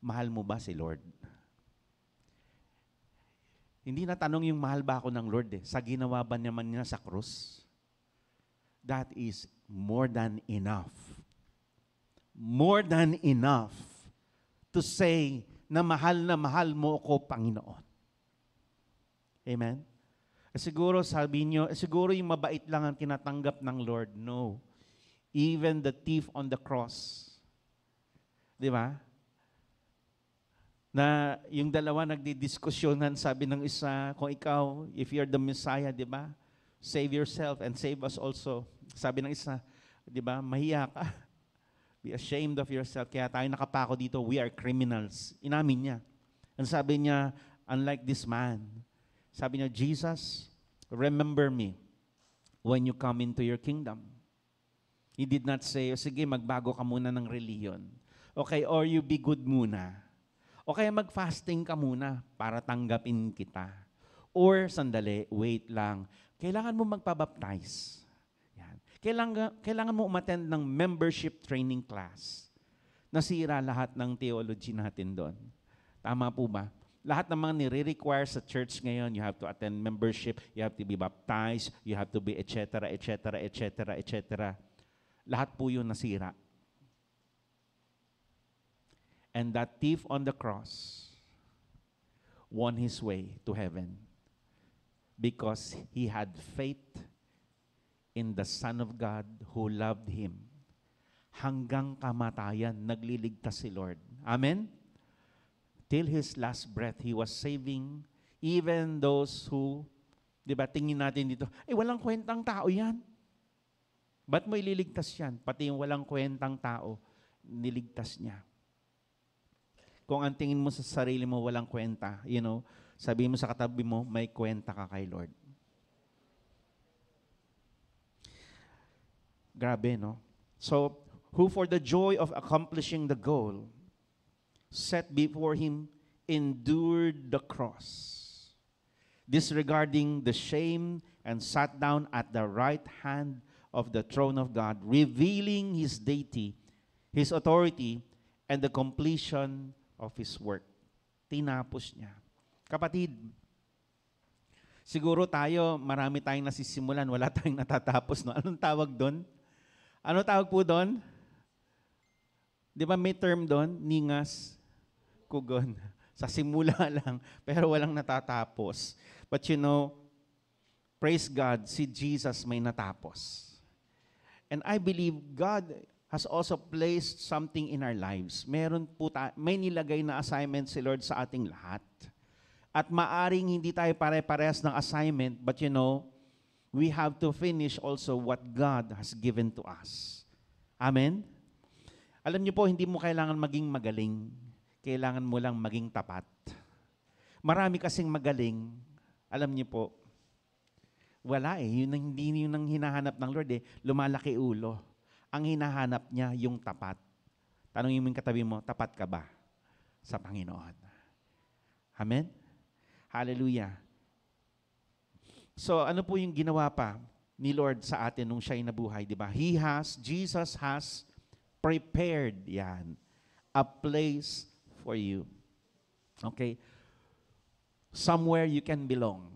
mahal mo ba si Lord? Hindi na tanong yung mahal ba ako ng Lord eh. Sa ginawa ba naman niya sa krus? That is more than enough. More than enough to say na mahal mo ako, Panginoon. Amen? Siguro sabi niyo, siguro yung mabait lang ang tinatanggap ng Lord. No. Even the thief on the cross. Di ba? Na yung dalawa nagdidiskusyonan, sabi ng isa, kung ikaw, if you're the Messiah, di ba? Save yourself and save us also. Sabi ng isa, di ba, mahiya ka. Be ashamed of yourself. Kaya tayo nakapako dito, we are criminals. Inamin niya. And sabi niya, unlike this man, sabi niya, Jesus, remember me when you come into your kingdom. He did not say, sige, magbago ka muna ng reliyon. Okay, or you be good muna. O kaya mag-fasting ka muna para tanggapin kita. Or, sandali, wait lang. Kailangan mo magpabaptize. Yan. Kailangan mo umattend ng membership training class. Nasira lahat ng theology natin doon. Tama po ba? Lahat ng mga nire-require sa church ngayon, you have to attend membership, you have to be baptized, you have to be etc., etc., etc., etc. Lahat po yun nasira. And that thief on the cross won his way to heaven because he had faith in the Son of God who loved him. Hanggang kamatayan, nagliligtas si Lord. Amen? Till his last breath, he was saving even those who, di ba, tingin natin dito, walang kwentang tao yan. Ba't mo ililigtas yan? Pati yung walang kwentang tao, niligtas niya. Kung ang tingin mo sa sarili mo walang kwenta, sabihin mo sa katabi mo, may kwenta ka kay Lord. Grabe, no? So, who for the joy of accomplishing the goal, set before him, endured the cross, disregarding the shame, and sat down at the right hand of the throne of God, revealing his deity, his authority, and the completion of his work. Tinapos niya. Kapatid, Siguro tayo, marami tayong nasisimulan, wala tayong natatapos. No? Anong tawag doon? Ano tawag po doon? Di ba may term doon? Ningas, kugon. Sa simula lang, pero walang natatapos. But you know, praise God, si Jesus may natapos. And I believe God has also placed something in our lives. Meron po may nilagay na assignment si Lord sa ating lahat. At maaring hindi tayo pare-parehas ng assignment, but you know, we have to finish also what God has given to us. Amen? Alam niyo po, hindi mo kailangan maging magaling. Kailangan mo lang maging tapat. Marami kasing magaling, alam niyo po, wala Yun ang, hindi yun ang hinahanap ng Lord Lumalaki ulo. Ang hinahanap niya yung tapat. Tanungin mo yung katabi mo, tapat ka ba sa Panginoon? Amen? Hallelujah. So, ano po yung ginawa pa ni Lord sa atin nung siya'y nabuhay, di ba? Jesus has prepared a place for you. Okay? Somewhere you can belong.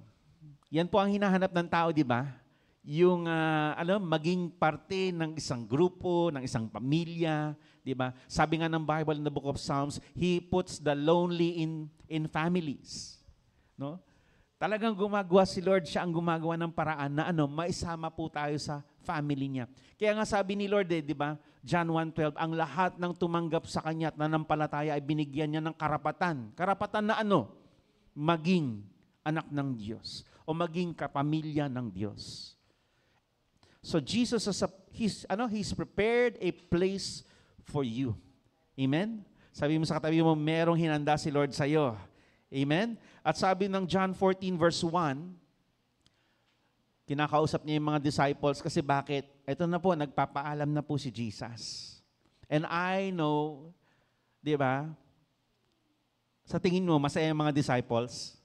Yan po ang hinahanap ng tao, di ba? Yung, maging parte ng isang grupo, ng isang pamilya, di ba? Sabi nga ng Bible in the book of Psalms, He puts the lonely in families. No? Talagang gumagawa si Lord, siya ang gumagawa ng paraan na maisama po tayo sa family niya. Kaya nga sabi ni Lord, di ba? John 1:12, ang lahat ng tumanggap sa Kanya at nanampalataya ay binigyan niya ng karapatan. Karapatan na maging anak ng Diyos o maging kapamilya ng Diyos. So Jesus He's prepared a place for you. Amen? Sabi mo sa katabi mo, merong hinanda si Lord sa iyo. Amen? At sabi ng John 14 verse 1, kinakausap niya yung mga disciples kasi bakit? Ito na po, nagpapaalam na po si Jesus. And I know, di ba, sa tingin mo, masaya yung mga disciples?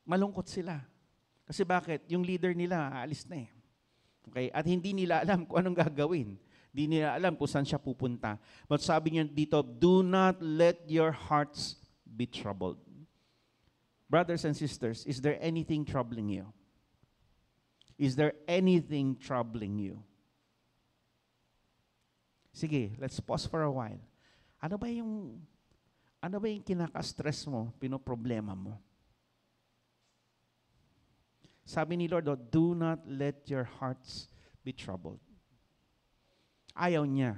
Malungkot sila. Kasi bakit? Yung leader nila, aalis na Okay? At hindi nila alam kung anong gagawin. Hindi nila alam kung saan siya pupunta. But sabi niya dito, do not let your hearts be troubled. Brothers and sisters, is there anything troubling you? Is there anything troubling you? Sige, let's pause for a while. Ano ba yung kinaka-stress mo, pinoproblema mo? Sabi ni Lord, do not let your hearts be troubled. Ayaw niya.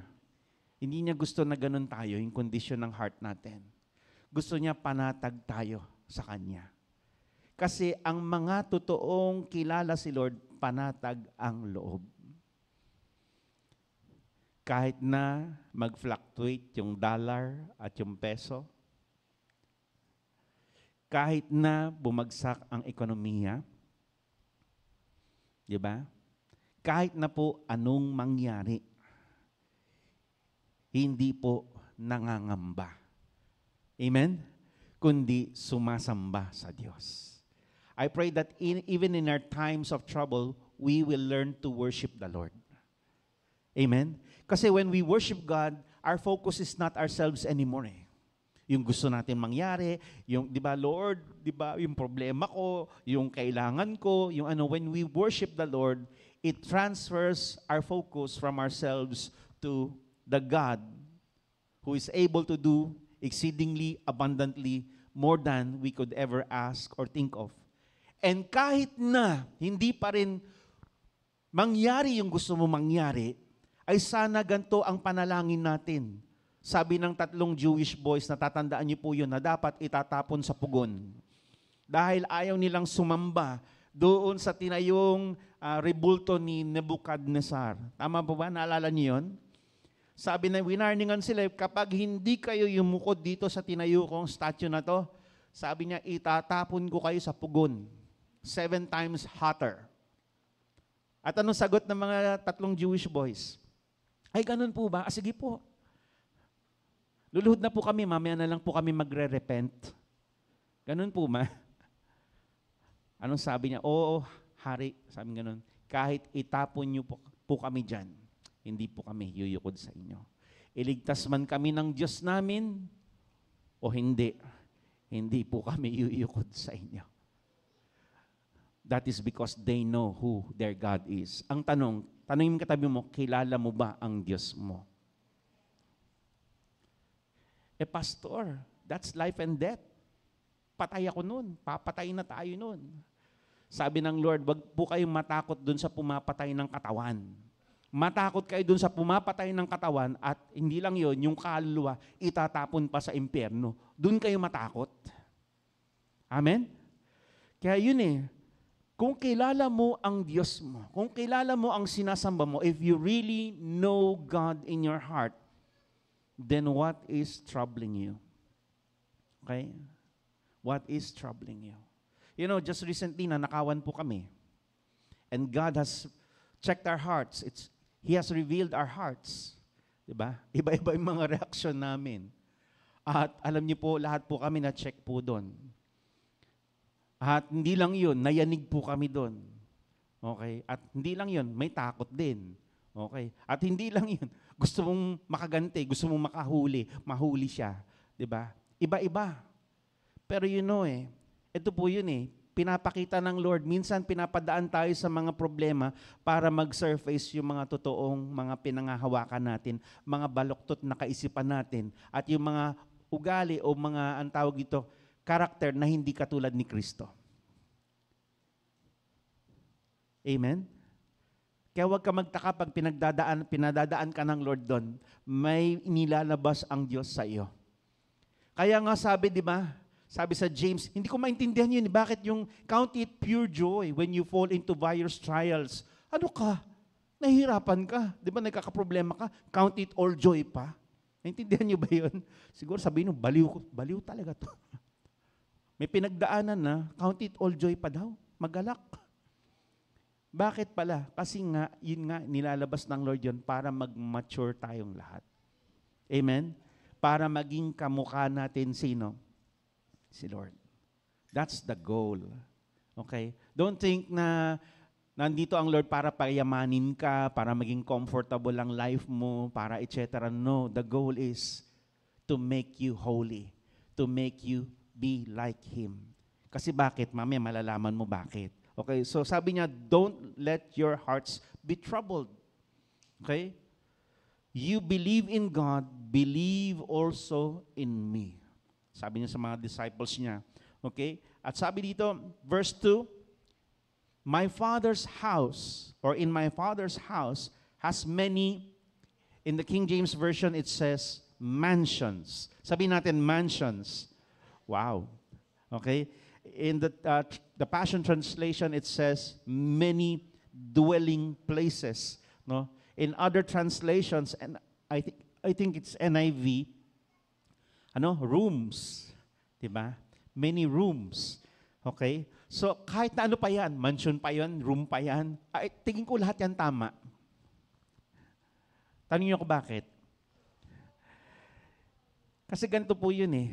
Hindi niya gusto na ganun tayo, yung kondisyon ng heart natin. Gusto niya panatag tayo sa Kanya. Kasi ang mga totoong kilala si Lord, panatag ang loob. Kahit na mag-fluctuate yung dollar at yung peso, kahit na bumagsak ang ekonomiya, di ba? Kahit na po anong mangyari, hindi po nangangamba. Amen? Kundi sumasamba sa Diyos. I pray that even in our times of trouble, we will learn to worship the Lord. Amen? Kasi when we worship God, our focus is not ourselves anymore. Yung gusto natin mangyari, yung, di ba, Lord, di ba, yung problema ko, yung kailangan ko, yung when we worship the Lord, it transfers our focus from ourselves to the God who is able to do exceedingly abundantly more than we could ever ask or think of. And kahit na hindi pa rin mangyari yung gusto mo mangyari, ay sana ganito ang panalangin natin. Sabi ng 3 Jewish boys, natatandaan niyo po yun, na dapat itatapon sa pugon. Dahil ayaw nilang sumamba doon sa tinayong rebulto ni Nebuchadnezzar. Tama po ba? Naalala niyo yun? Sabi na winarningan sila, kapag hindi kayo yumukod dito sa tinayo kong statue na to, sabi niya, itatapon ko kayo sa pugon. 7 times hotter. At anong sagot ng mga 3 Jewish boys? Ay, ganun po ba? Sige po. Luluhod na po kami, mamaya na lang po kami magre-repent. Ganun po ma. Anong sabi niya? Oo, hari, sabi ganun. Kahit itapon niyo po kami dyan, hindi po kami yuyukod sa inyo. Iligtas man kami ng Diyos namin o hindi, hindi po kami yuyukod sa inyo. That is because they know who their God is. Ang tanongin mo katabi mo, kilala mo ba ang Diyos mo? Pastor, that's life and death. Patay ako nun. Papatay na tayo nun. Sabi ng Lord, wag po kayong matakot dun sa pumapatay ng katawan. Matakot kayo dun sa pumapatay ng katawan at hindi lang yon, yung kaluluwa, itatapon pa sa impyerno. Dun kayo matakot. Amen? Kaya yun kung kilala mo ang Diyos mo, kung kilala mo ang sinasamba mo, if you really know God in your heart, then what is troubling you? Okay? What is troubling you? You know, just recently, nanakawan po kami. And God has checked our hearts. He has revealed our hearts. Diba? Iba-iba yung mga reaksyon namin. At alam niyo po, lahat po kami na-check po doon. At hindi lang yun, nayanig po kami doon. Okay? At hindi lang yun, may takot din. Okay? At hindi lang yun, gusto mong makaganti, gusto mong makahuli, mahuli siya. Diba? Iba-iba. Pero you know ito po yun pinapakita ng Lord, minsan pinapadaan tayo sa mga problema para mag-surface yung mga totoong mga pinangahawakan natin, mga baluktot na kaisipan natin, at yung mga ugali o mga, ang tawag ito, karakter na hindi katulad ni Kristo. Amen? Kaya huwag ka magtaka pag pinadadaan ka ng Lord doon, may inilalabas ang Diyos sa iyo. Kaya nga sabi, di ba, sabi sa James, hindi ko maintindihan yun. Bakit yung count it pure joy when you fall into various trials? Ano ka? Nahihirapan ka. Di ba nagkakaproblema ka? Count it all joy pa. Naintindihan niyo ba yun? Siguro sabihin nyo, baliw talaga to. May pinagdaanan na, count it all joy pa daw. Magalak. Bakit pala? Kasi nga, yun nga, nilalabas ng Lord yun para mag-mature tayong lahat. Amen? Para maging kamukha natin sino? Si Lord. That's the goal. Okay? Don't think na nandito ang Lord para payamanin ka, para maging comfortable ang life mo, para etc. No, the goal is to make you holy, to make you be like Him. Kasi bakit? Mamaya malalaman mo bakit. Okay? So sabi niya, don't let your hearts be troubled. Okay? You believe in God, believe also in me. Sabi niya sa mga disciples niya. Okay? At sabi dito, verse 2, my Father's house, or in my Father's house, has many, in the King James Version, it says, mansions. Sabi natin, mansions. Wow. Okay? In the Passion Translation, it says, many dwelling places. No? In other translations, and I think it's NIV, rooms. Diba? Many rooms. Okay? So, kahit na ano pa yan, mansion pa yan, room pa yan, tingin ko lahat yan tama. Tanong niyo ako bakit? Kasi ganito po yun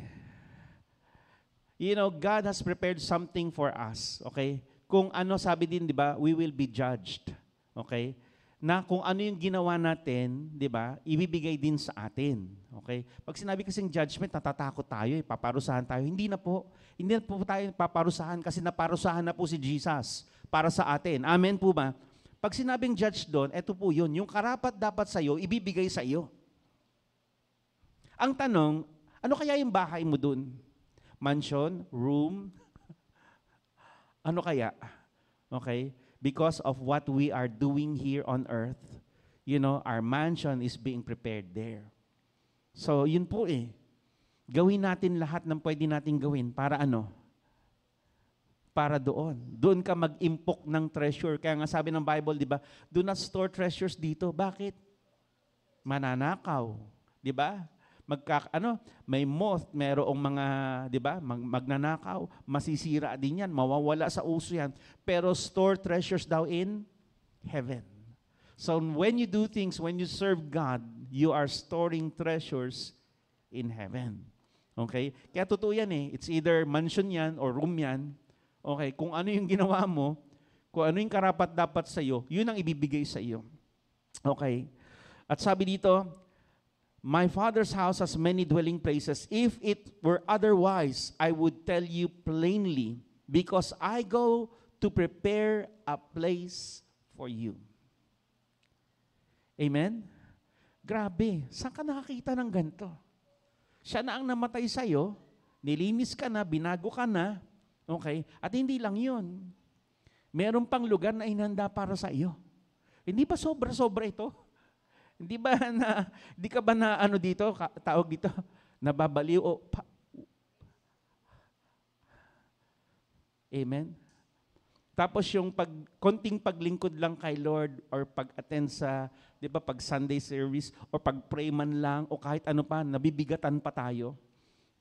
You know, God has prepared something for us. Okay? Kung ano, sabi din, di ba, we will be judged. Okay? Na kung ano yung ginawa natin, di ba, ibibigay din sa atin. Okay? Pag sinabi kasing judgment, natatakot tayo, paparusahan tayo. Hindi na po. Hindi na po tayo paparusahan kasi naparusahan na po si Jesus para sa atin. Amen po ba? Pag sinabing judge doon, eto po yun, yung karapat dapat sa'yo, ibibigay sa iyo. Ang tanong, ano kaya yung bahay mo doon? Mansion? Room? Ano kaya? Okay? Because of what we are doing here on earth, you know, our mansion is being prepared there. So, yun po Gawin natin lahat ng pwede natin gawin para ano? Para doon. Doon ka mag-impok ng treasure. Kaya nga sabi ng Bible, di ba? Do not store treasures dito. Bakit? Mananakaw. Di ba? May moth, merong mga, di ba, magnanakaw, masisira din yan, mawawala sa uso yan. Pero store treasures daw in heaven. So when you do things, when you serve God, you are storing treasures in heaven. Okay? Kaya totoo yan It's either mansion yan or room yan. Okay? Kung ano yung ginawa mo, kung ano yung karapat dapat sa iyo, yun ang ibibigay sa iyo. Okay? At sabi dito, my Father's house has many dwelling places. If it were otherwise, I would tell you plainly, because I go to prepare a place for you. Amen? Grabe, saan ka nakakita ng ganito? Siya na ang namatay sa'yo, nilinis ka na, binago ka na, okay? At hindi lang yun. Meron pang lugar na inhanda para sa iyo. Hindi ba sobra-sobra ito? Hindi ba di ka ba na dito, tawag dito, nababaliw o Amen? Tapos yung konting paglingkod lang kay Lord or pag-attend sa, di ba, pag Sunday service or pag-pray man lang o kahit ano pa, nabibigatan pa tayo.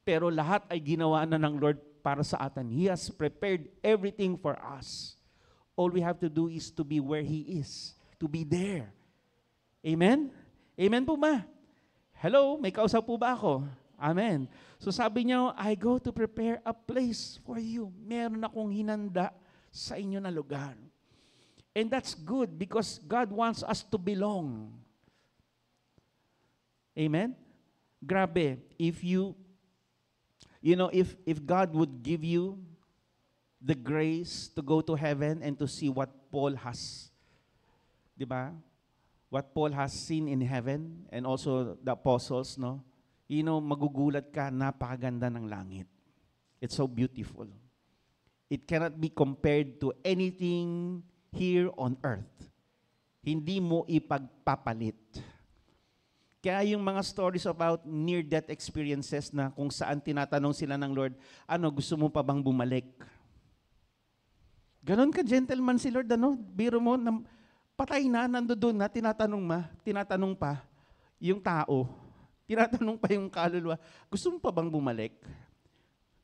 Pero lahat ay ginawa na ng Lord para sa atin. He has prepared everything for us. All we have to do is to be where He is, to be there. Amen? Amen po ba? Hello, may kausap po ba ako? Amen. So sabi niya, I go to prepare a place for you. Meron akong hinanda sa inyo na lugar. And that's good because God wants us to belong. Amen? Grabe, if God would give you the grace to go to heaven and to see what Paul has, di ba? What Paul has seen in heaven and also the apostles, no? Magugulat ka, napakaganda ng langit. It's so beautiful. It cannot be compared to anything here on earth. Hindi mo ipagpapalit. Kaya yung mga stories about near-death experiences na kung saan tinatanong sila ng Lord, gusto mo pa bang bumalik? Ganon ka gentleman si Lord, Biro mo, patay na, nandoon na, tinatanong pa yung tao. Tinatanong pa yung kaluluwa, gusto mo pa bang bumalik?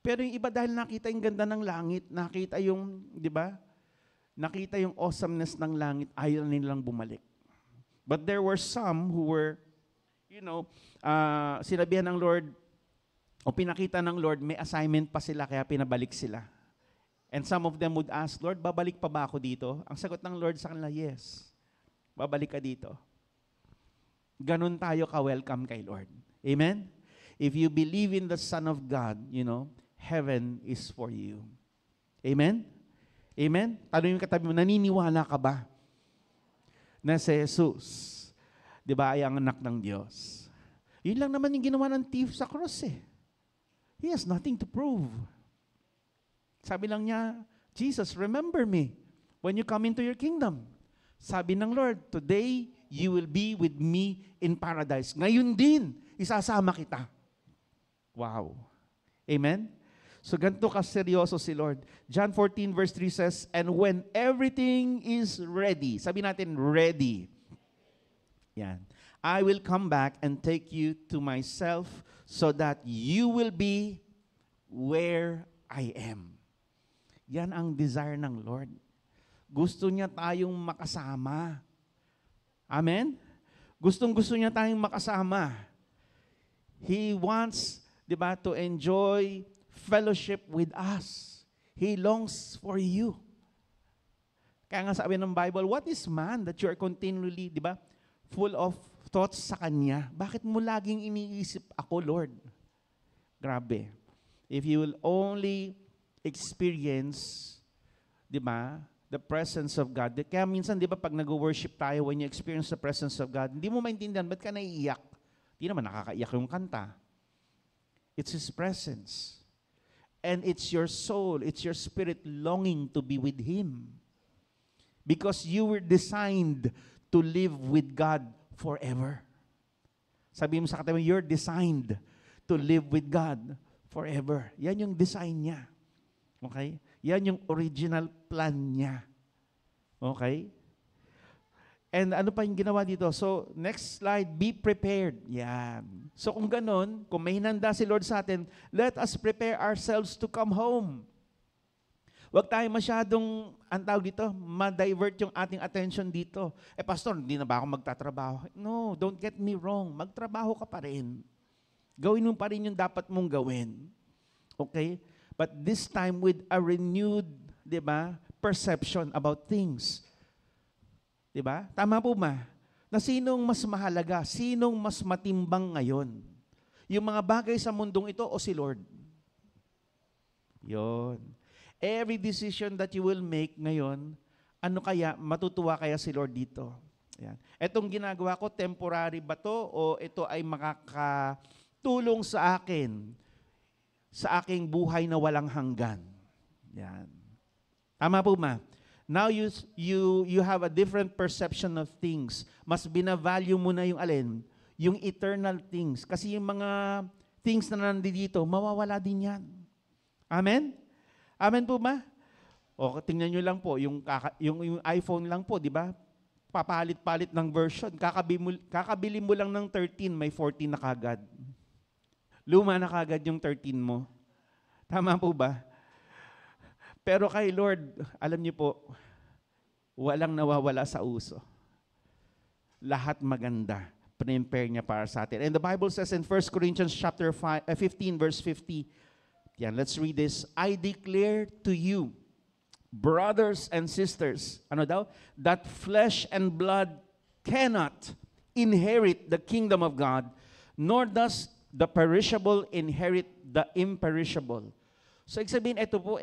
Pero yung iba dahil nakita yung ganda ng langit, nakita yung, di ba? Nakita yung awesomeness ng langit, ayaw nilang bumalik. But there were some who were, sinabihan ng Lord, o pinakita ng Lord, may assignment pa sila, kaya pinabalik sila. And some of them would ask, Lord, babalik pa ba ako dito? Ang sagot ng Lord sa kanila, yes. Babalik ka dito. Ganon tayo ka-welcome kay Lord. Amen? If you believe in the Son of God, heaven is for you. Amen? Amen? Tanong yung katabi mo, naniniwala ka ba na si Jesus, di ba, ay ang anak ng Diyos? Yun lang naman yung ginawa ng thief sa cross eh. He has nothing to prove. Sabi lang niya, Jesus, remember me when you come into your kingdom. Sabi ng Lord, today, you will be with me in paradise. Ngayon din, isasama kita. Wow. Amen? So ganito kaseryoso si Lord. John 14 verse 3 says, and when everything is ready, sabi natin, ready. Yan. I will come back and take you to myself so that you will be where I am. Yan ang desire ng Lord. Gusto niya tayong makasama. Amen? Gustong-gusto niya tayong makasama. He wants, di ba, to enjoy fellowship with us. He longs for you. Kaya nga sabi ng Bible, what is man that you are continually, di ba, full of thoughts sa Kanya? Bakit mo laging iniisip ako, Lord? Grabe. If you will only experience, di ba, the presence of God. Kaya minsan, di ba, pag nag-worship tayo, when you experience the presence of God, hindi mo maintindihan, ba't ka naiiyak? Di naman nakakaiyak yung kanta. It's His presence. And it's your soul, it's your spirit longing to be with Him. Because you were designed to live with God forever. Sabi mo sa katabi, you're designed to live with God forever. Yan yung design niya. Okay? Yan yung original plan niya. Okay? And ano pa yung ginawa dito? So, next slide, be prepared. Yan. So, kung ganon, kung may hinanda si Lord sa atin, let us prepare ourselves to come home. Huwag tayo masyadong, ang tawag dito, ma-divert yung ating attention dito. Pastor, hindi na ba ako magtatrabaho? No, don't get me wrong. Magtrabaho ka pa rin. Gawin mo pa rin yung dapat mong gawin. Okay? But this time with a renewed, di ba, perception about things. Di ba? Tama po ba? Na sinong mas mahalaga? Sinong mas matimbang ngayon? Yung mga bagay sa mundong ito o si Lord? Yon. Every decision that you will make ngayon, ano kaya, matutuwa kaya si Lord dito? Yan. Etong ginagawa ko, temporary ba to o ito ay makakatulong sa akin, sa aking buhay na walang hanggan? Yan. Tama po ma? Now you have a different perception of things. Mas binavalue mo na yung alin? Yung eternal things. Kasi yung mga things na nandito, mawawala din yan. Amen? Amen po ba? O tingnan nyo lang po, yung iPhone lang po, di ba? Papalit-palit ng version. Kakabili mo lang ng 13, may 14 na kagad. Luma na kagad yung 13 mo. Tama po ba? Pero kay Lord, alam niyo po, walang nawawala sa uso. Lahat maganda. Prepare niya para sa atin. And the Bible says in 1 Corinthians chapter 15, verse 50, yan, let's read this. I declare to you, brothers and sisters, ano daw? That flesh and blood cannot inherit the kingdom of God, nor does the perishable inherit the imperishable. So, ibig sabihin, ito po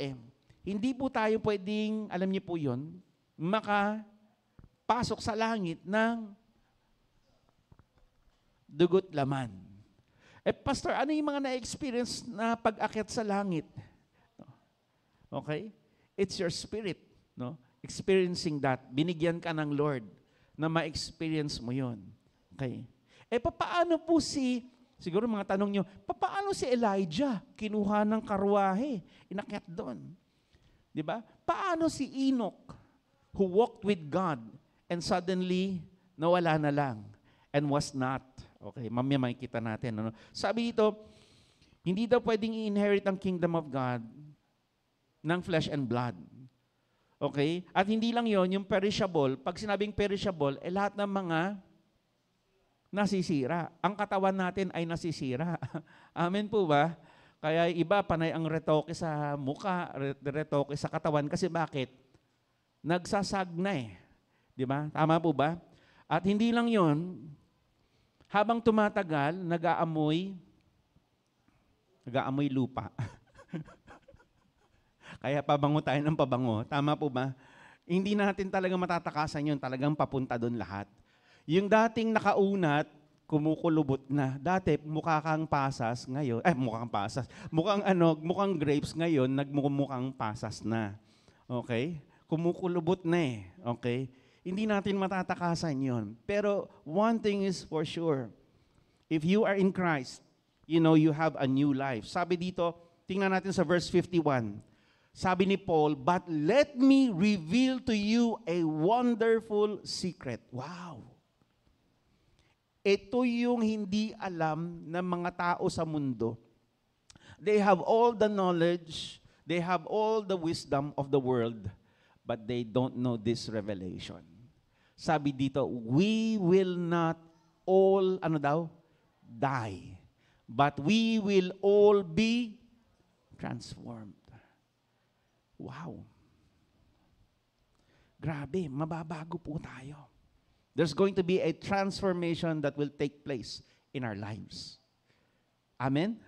hindi po tayo pwedeng, alam niyo po yun, makapasok sa langit ng dugot laman. Pastor, ano yung mga na-experience na pag-akyat sa langit? Okay? It's your spirit, no? Experiencing that. Binigyan ka ng Lord na ma-experience mo yun. Okay? Paano po siguro mga tanong nyo, paano si Elijah kinuha ng karwahe, inakyat doon? Di ba? Paano si Enoch who walked with God and suddenly nawala na lang and was not? Okay, mamaya makikita natin. Ano? Sabi dito, hindi daw pwedeng i-inherit ang kingdom of God ng flesh and blood. Okay? At hindi lang yon yung perishable. Pag sinabing perishable, lahat ng mga nasisira. Ang katawan natin ay nasisira. Amen po ba? Kaya iba, panay ang retoke sa muka, retoke sa katawan. Kasi bakit? Nagsasag na Di ba? Tama po ba? At hindi lang yon, habang tumatagal, nag-aamoy lupa. Kaya pabango tayo ng pabango. Tama po ba? Hindi natin talaga matatakasan yun. Talagang papunta doon lahat. Yung dating nakaunat, kumukulubot na. Dati, mukha kang pasas, ngayon, mukhang grapes, ngayon, nagmukhang pasas na. Okay? Kumukulubot na Okay? Hindi natin matatakasan yon. Pero one thing is for sure. If you are in Christ, you know you have a new life. Sabi dito, tingnan natin sa verse 51. Sabi ni Paul, but let me reveal to you a wonderful secret. Wow! Ito yung hindi alam ng mga tao sa mundo. They have all the knowledge, they have all the wisdom of the world, but they don't know this revelation. Sabi dito, we will not all, die, but we will all be transformed. Wow. Grabe, mababago po tayo. There's going to be a transformation that will take place in our lives. Amen?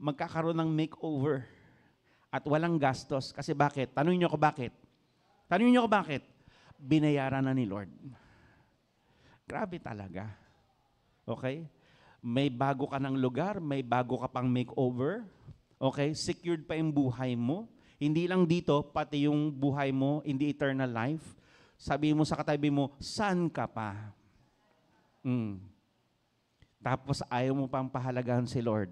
Magkakaroon ng makeover at walang gastos. Kasi bakit? Tanungin niyo ko bakit? Binayaran na ni Lord. Grabe talaga. Okay? May bago ka ng lugar, may bago ka pang makeover. Okay? Secured pa yung buhay mo. Hindi lang dito, pati yung buhay mo in the eternal life. Sabi mo sa katabi mo, saan ka pa? Tapos ayaw mo pang pahalagahan si Lord.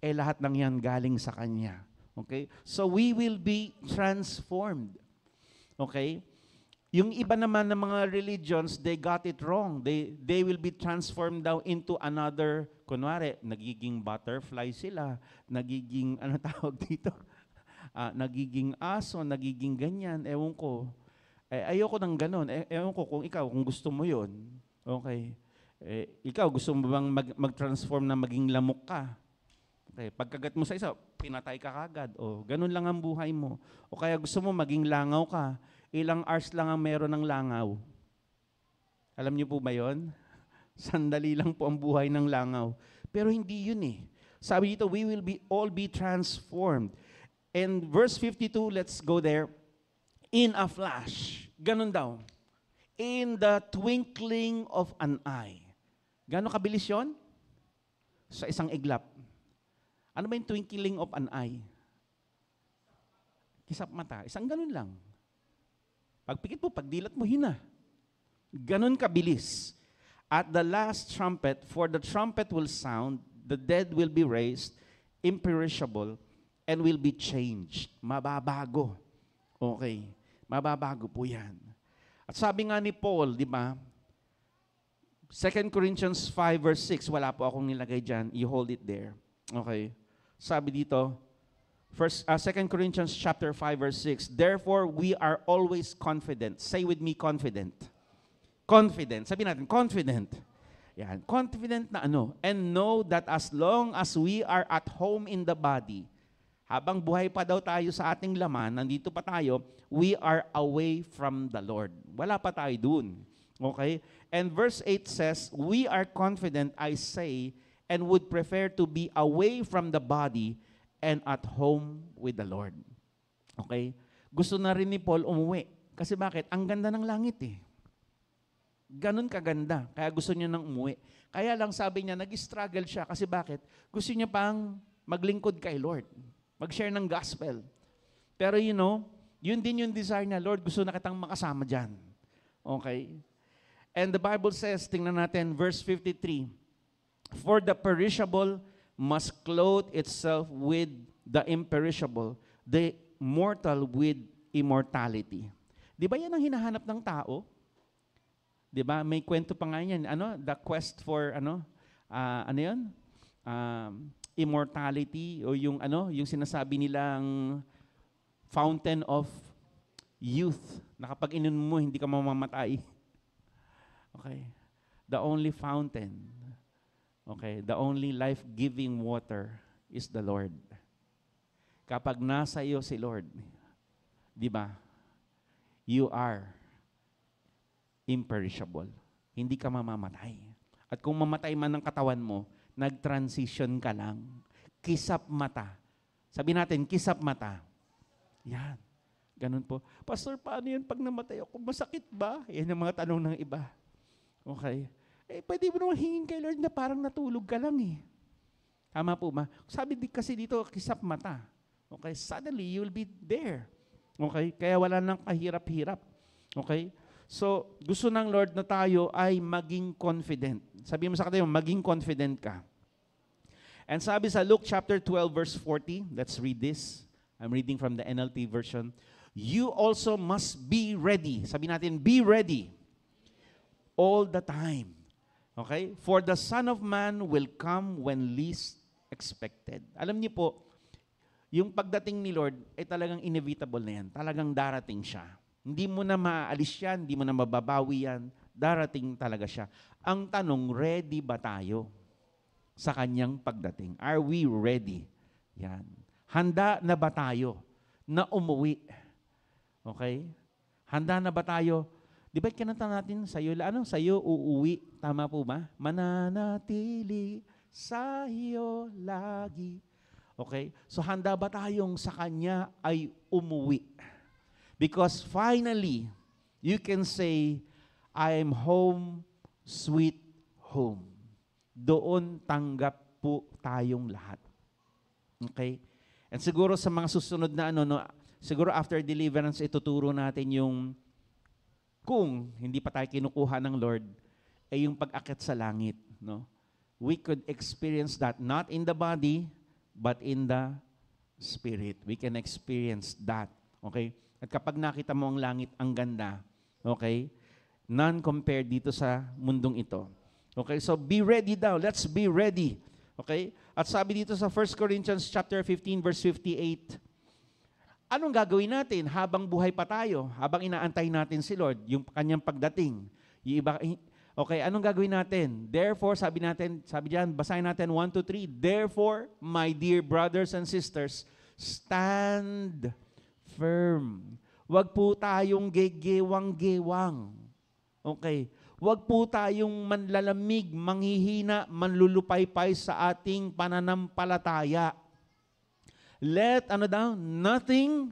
Lahat ng yan galing sa Kanya. Okay? So we will be transformed. Okay? Yung iba naman ng mga religions, they got it wrong. They will be transformed daw into another, kunwari, nagiging butterfly sila, nagiging, nagiging aso, nagiging ganyan, ewan ko. Ayoko ng ganon. Ewan ko kung ikaw, kung gusto mo yon. Okay. Ikaw, gusto mo bang mag-transform na maging lamok ka? Okay. Pagkagat mo sa isa, pinatay ka kagad. O, ganun lang ang buhay mo. O kaya gusto mo maging langaw ka. Ilang hours lang ang meron ng langaw. Alam niyo po ba yon? Sandali lang po ang buhay ng langaw. Pero hindi yun Sabi dito, we will all be transformed. And verse 52, let's go there. In a flash. Ganun daw. In the twinkling of an eye. Gano'ng kabilis yun? Sa isang iglap. Ano ba yung twinkling of an eye? Kisap mata. Isang ganun lang. Pagpikit mo, pagdilat mo, hina. Ganun kabilis. At the last trumpet, for the trumpet will sound, the dead will be raised, imperishable, and will be changed. Mababago. Okay. Mababago po yan. At sabi nga ni Paul, di ba, 2 Corinthians 5 verse 6, wala po akong nilagay dyan. You hold it there. Okay. Sabi dito, 2 Corinthians chapter 5 verse 6, therefore we are always confident. Say with me, confident. Confident. Sabi natin, confident. Yan. Confident na ano? And know that as long as we are at home in the body, habang buhay pa daw tayo sa ating laman, nandito pa tayo, we are away from the Lord. Wala pa tayo dun. Okay? And verse 8 says, we are confident, I say, and would prefer to be away from the body and at home with the Lord. Okay? Gusto na rin ni Paul umuwi. Kasi bakit? Ang ganda ng langit eh. Ganun kaganda. Kaya gusto niya nang umuwi. Kaya lang sabi niya, nag-struggle siya. Kasi bakit? Gusto niya pang maglingkod kay Lord. Mag-share ng gospel. Pero you know, yun din yung desire niya, Lord, gusto na kitang makasama dyan. Okay? And the Bible says, tingnan natin, verse 53, for the perishable must clothe itself with the imperishable, the mortal with immortality. Di ba yan ang hinahanap ng tao? Di ba? May kwento pa nga yan. Ano? The quest for, ano yun? Immortality, o yung, yung sinasabi nilang fountain of youth, na kapag inunom mo, hindi ka mamamatay. Okay. The only fountain, okay, the only life-giving water is the Lord. Kapag nasa iyo si Lord, di ba? You are imperishable. Hindi ka mamamatay. At kung mamatay man ang katawan mo, nag-transition ka lang. Kisap mata. Sabi natin, kisap mata. Yan. Ganun po. Pastor, paano yun pag namatay ako? Masakit ba? Yan ang mga tanong ng iba. Okay. Pwede mo naman hingin kay Lord na parang natulog ka lang eh. Tama po ba? Sabi kasi dito, kisap mata. Okay. Suddenly, you will be there. Okay. Kaya wala nang kahirap-hirap. Okay. So, gusto ng Lord na tayo ay maging confident. Sabi mo sa katayo, maging confident ka. And sabi sa Luke chapter 12 verse 40, let's read this. I'm reading from the NLT version. You also must be ready. Sabi natin, be ready all the time. Okay? For the Son of Man will come when least expected. Alam niyo po, yung pagdating ni Lord ay talagang inevitable na yan. Talagang darating siya. Hindi mo na maaalis yan, hindi mo na mababawi yan. Darating talaga siya. Ang tanong, ready ba tayo sa kanyang pagdating? Are we ready? Yan. Handa na ba tayo na umuwi? Okay? Handa na ba tayo? Di ba kinanta natin sa'yo uuwi. Tama po ba? Mananatili sa'yo lagi. Okay? So handa ba tayong sa Kanya ay umuwi? Because finally, you can say, I am home, sweet home. Doon tanggap po tayong lahat. Okay? And siguro sa mga susunod na siguro after deliverance, ituturo natin yung kung hindi pa tayo kinukuha ng Lord, ay yung pag-akit sa langit. No? We could experience that not in the body, but in the spirit. We can experience that. Okay? At kapag nakita mo ang langit, ang ganda. Okay? None compared dito sa mundong ito. Okay? So be ready daw. Let's be ready. Okay? At sabi dito sa 1 Corinthians chapter 15 verse 58, anong gagawin natin habang buhay pa tayo? Habang inaantay natin si Lord, yung kanyang pagdating. Yung iba, okay, anong gagawin natin? Therefore, sabi diyan, basahin natin 1, 2, 3. Therefore, my dear brothers and sisters, stand firm. Huwag po tayong gegewang-gewang. Okay. Huwag po tayong manlalamig, manghihina, manlulupaypay sa ating pananampalataya. Let, nothing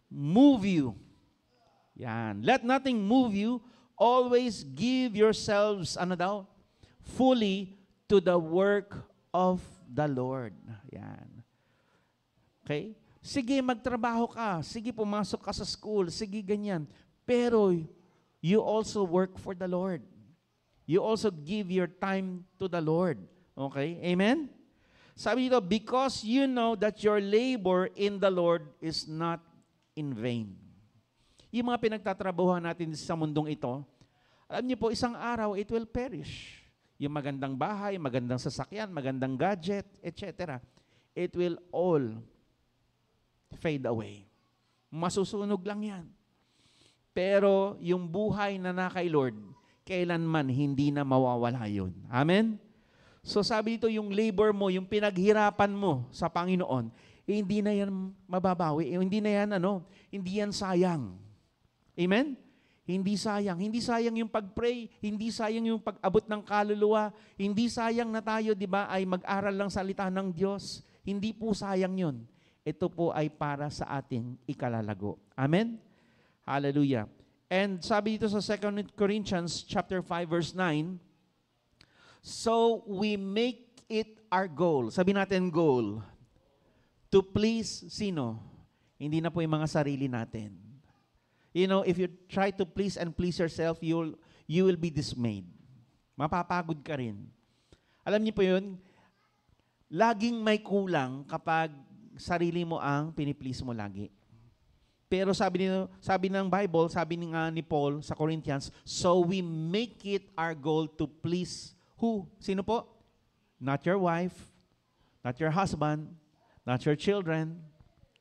move you. Yan. Let nothing move you. Always give yourselves, fully to the work of the Lord. Yan. Okay? Sige, magtrabaho ka. Sige, pumasok ka sa school. Sige, ganyan. Pero, you also work for the Lord. You also give your time to the Lord. Okay? Amen? Sabi dito, because you know that your labor in the Lord is not in vain. Yung mga pinagtatrabahuhan natin sa mundong ito, alam niyo po, isang araw, it will perish. Yung magandang bahay, magandang sasakyan, magandang gadget, etc. It will all fade away. Masusunog lang yan. Pero yung buhay na kay Lord, kailanman hindi na mawawala yun. Amen? So sabi dito, yung labor mo, yung pinaghirapan mo sa Panginoon, hindi na yan mababawi. Hindi na yan, hindi yan sayang. Amen? Hindi sayang. Hindi sayang yung pag-pray. Hindi sayang yung pag-abot ng kaluluwa. Hindi sayang na tayo, di ba, ay mag-aral lang salita ng Diyos. Hindi po sayang yun. Ito po ay para sa ating ikalalago. Amen? Hallelujah. And sabi dito sa 2 Corinthians chapter 5 verse 9, so we make it our goal. Sabi natin goal. To please sino? Hindi na po yung mga sarili natin. If you try to please and please yourself, you will be dismayed. Mapapagod ka rin. Alam niyo po yun, laging may kulang kapag sarili mo ang piniplease mo lagi. Pero sabi ng Bible, sabi ni Paul sa Corinthians, so we make it our goal to please who? Sino po? Not your wife, not your husband, not your children,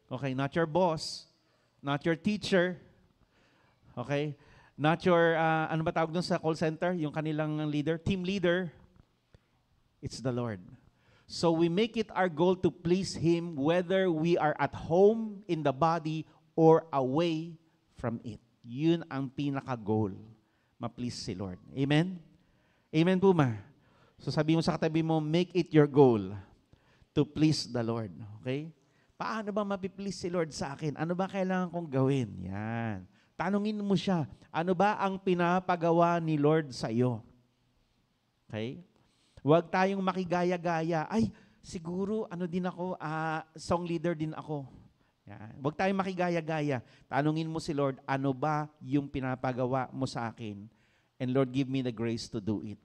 okay, not your boss, not your teacher, okay, not your, ano ba tawag doon sa call center? Yung kanilang leader, team leader. It's the Lord. So we make it our goal to please Him whether we are at home in the body or away from it. Yun ang pinaka-goal. Ma-please si Lord. Amen? Amen po ma? So sabi mo sa katabi mo, make it your goal to please the Lord. Okay? Paano ba mapiplease si Lord sa akin? Ano ba kailangan kong gawin? Yan. Tanungin mo siya, ano ba ang pinapagawa ni Lord sa iyo? Okay? Huwag tayong makigaya-gaya. Ay, siguro, din ako, song leader din ako. Yan. Huwag tayong makigaya-gaya. Tanungin mo si Lord, ano ba yung pinapagawa mo sa akin? And Lord, give me the grace to do it.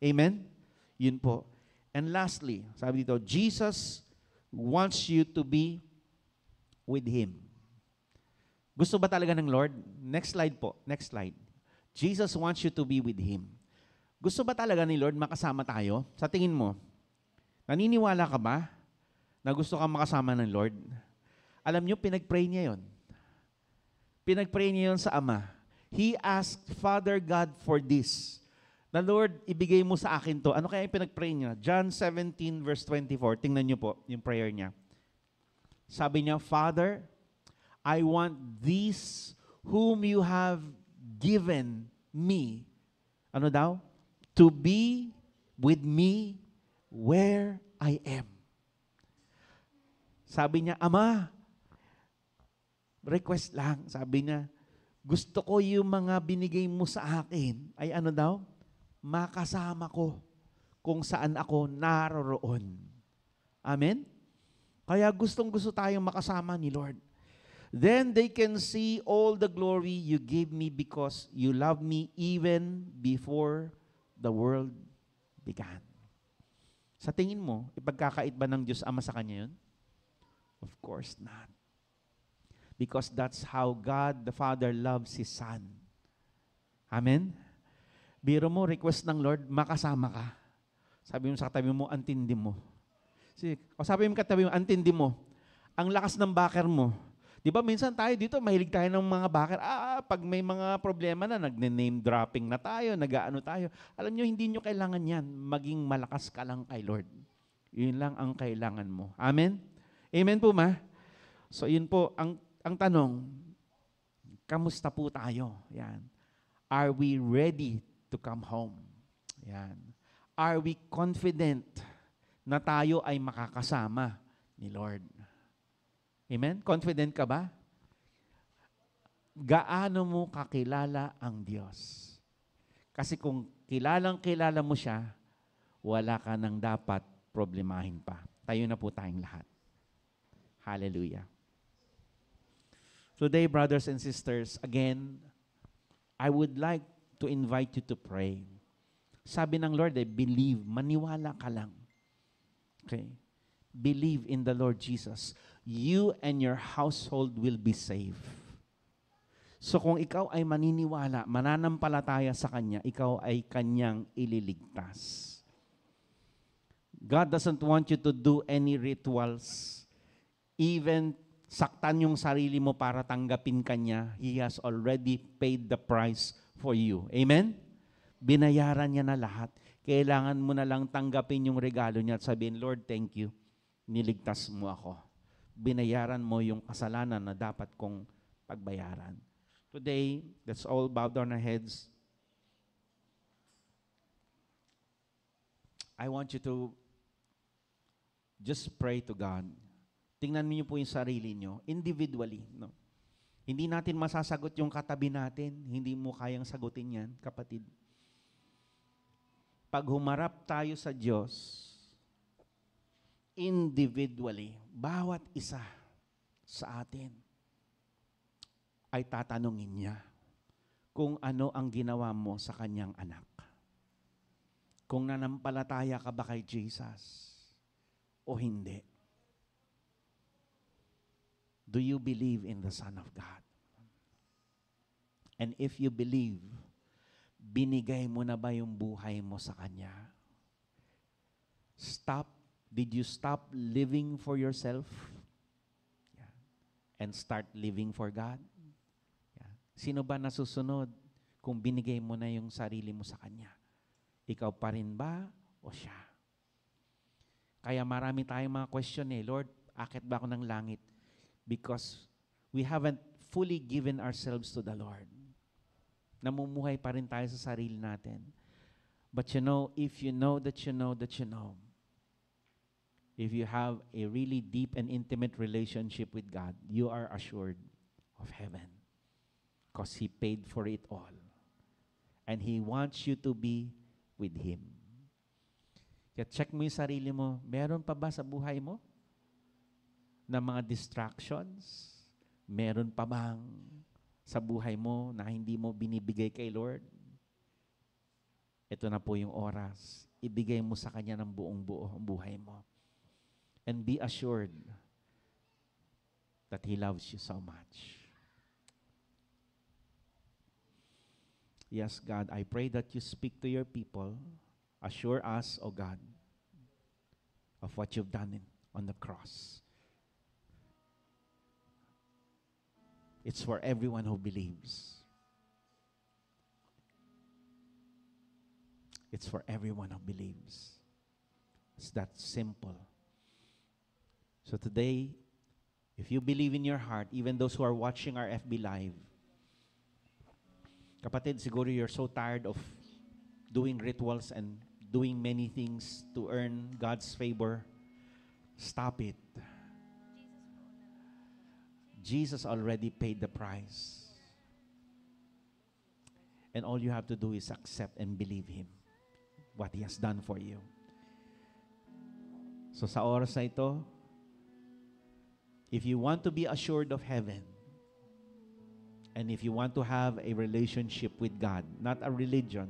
Amen? Yun po. And lastly, sabi dito, Jesus wants you to be with Him. Gusto ba talaga ng Lord? Next slide po. Next slide. Jesus wants you to be with Him. Gusto ba talaga ni Lord makasama tayo? Sa tingin mo, naniniwala ka ba na gusto kang makasama ng Lord? Alam nyo, pinag-pray niya yon. Pinag-pray niya yon sa Ama. He asked Father God for this. Na Lord, ibigay mo sa akin to. Ano kaya yung pinag-pray niya? John 17 verse 24. Tingnan nyo po yung prayer niya. Sabi niya, Father, I want these whom you have given me, ano daw? To be with me where I am. Sabi niya, Ama, request lang. Sabi niya, gusto ko yung mga binigay mo sa akin ay ano daw? Makasama ko kung saan ako naroroon. Amen? Kaya gustong-gusto tayong makasama ni Lord. Then they can see all the glory you gave me because you loved me even before the world began. Sa tingin mo, ipagkakait ba ng Diyos Ama sa Kanya yun? Of course not. Because that's how God the Father loves His Son. Amen? Biro mo, request ng Lord, makasama ka. Sabi mo sa katabi mo, antindi mo. Sabi mo katabi mo, antindi mo. Ang lakas ng backer mo. Di ba minsan tayo dito, mahilig tayo ng mga backer. Pag may mga problema na, nagne-name dropping na tayo, nag-aano tayo. Alam nyo, hindi nyo kailangan yan. Maging malakas ka lang kay Lord. Yun lang ang kailangan mo. Amen? Amen po ma? So yun po, ang tanong, kamusta po tayo? Yan. Are we ready to come home? Yan. Are we confident na tayo ay makakasama ni Lord? Amen? Confident ka ba? Gaano mo kakilala ang Diyos? Kasi kung kilala mo siya, wala ka nang dapat problemahin pa. Tayo na po tayong lahat. Hallelujah. Today, brothers and sisters, again, I would like to invite you to pray. Sabi ng Lord, believe, maniwala ka lang. Okay? Believe in the Lord Jesus. You and your household will be saved. So kung ikaw ay maniniwala, mananampalataya sa Kanya, ikaw ay Kanyang ililigtas. God doesn't want you to do any rituals, even saktan yung sarili mo para tanggapin Kanya. He has already paid the price for you. Amen? Binayaran niya na lahat. Kailangan mo na lang tanggapin yung regalo niya at sabihin, Lord, thank you. Niligtas mo ako. Binayaran mo yung kasalanan na dapat kong pagbayaran. Today, let's all bow down our heads. I want you to just pray to God. Tingnan niyo po yung sarili niyo, individually. No? Hindi natin masasagot yung katabi natin. Hindi mo kayang sagutin yan, kapatid. Pag humarap tayo sa Diyos, individually, bawat isa sa atin, ay tatanungin niya kung ano ang ginawa mo sa kanyang anak. Kung nanampalataya ka ba kay Jesus o hindi. Do you believe in the Son of God? And if you believe, binigay mo na ba yung buhay mo sa Kanya? Did you stop living for yourself? Yeah. And start living for God? Sino ba nasusunod kung binigay mo na yung sarili mo sa Kanya? Ikaw pa rin ba o siya? Kaya marami tayong mga question Lord, akit ba ako ng langit? Because we haven't fully given ourselves to the Lord. Namumuhay pa rin tayo sa sarili natin. But if you know that you know that you know, if you have a really deep and intimate relationship with God, you are assured of heaven. Because He paid for it all. And He wants you to be with Him. Kaya check mo yung sarili mo. Meron pa ba sa buhay mo na mga distractions? Meron pa bang sa buhay mo na hindi mo binibigay kay Lord? Ito na po yung oras. Ibigay mo sa Kanya ng buong buo ang buhay mo. And be assured that He loves you so much. Yes, God, I pray that you speak to your people. Assure us, O God, of what you've done on the cross. It's for everyone who believes. It's for everyone who believes. It's that simple. So today, if you believe in your heart, even those who are watching our FB Live, kapatid, siguro you're so tired of doing rituals and doing many things to earn God's favor. Stop it. Jesus already paid the price. And all you have to do is accept and believe Him, what He has done for you. So sa oras na ito, if you want to be assured of heaven, and if you want to have a relationship with God, not a religion,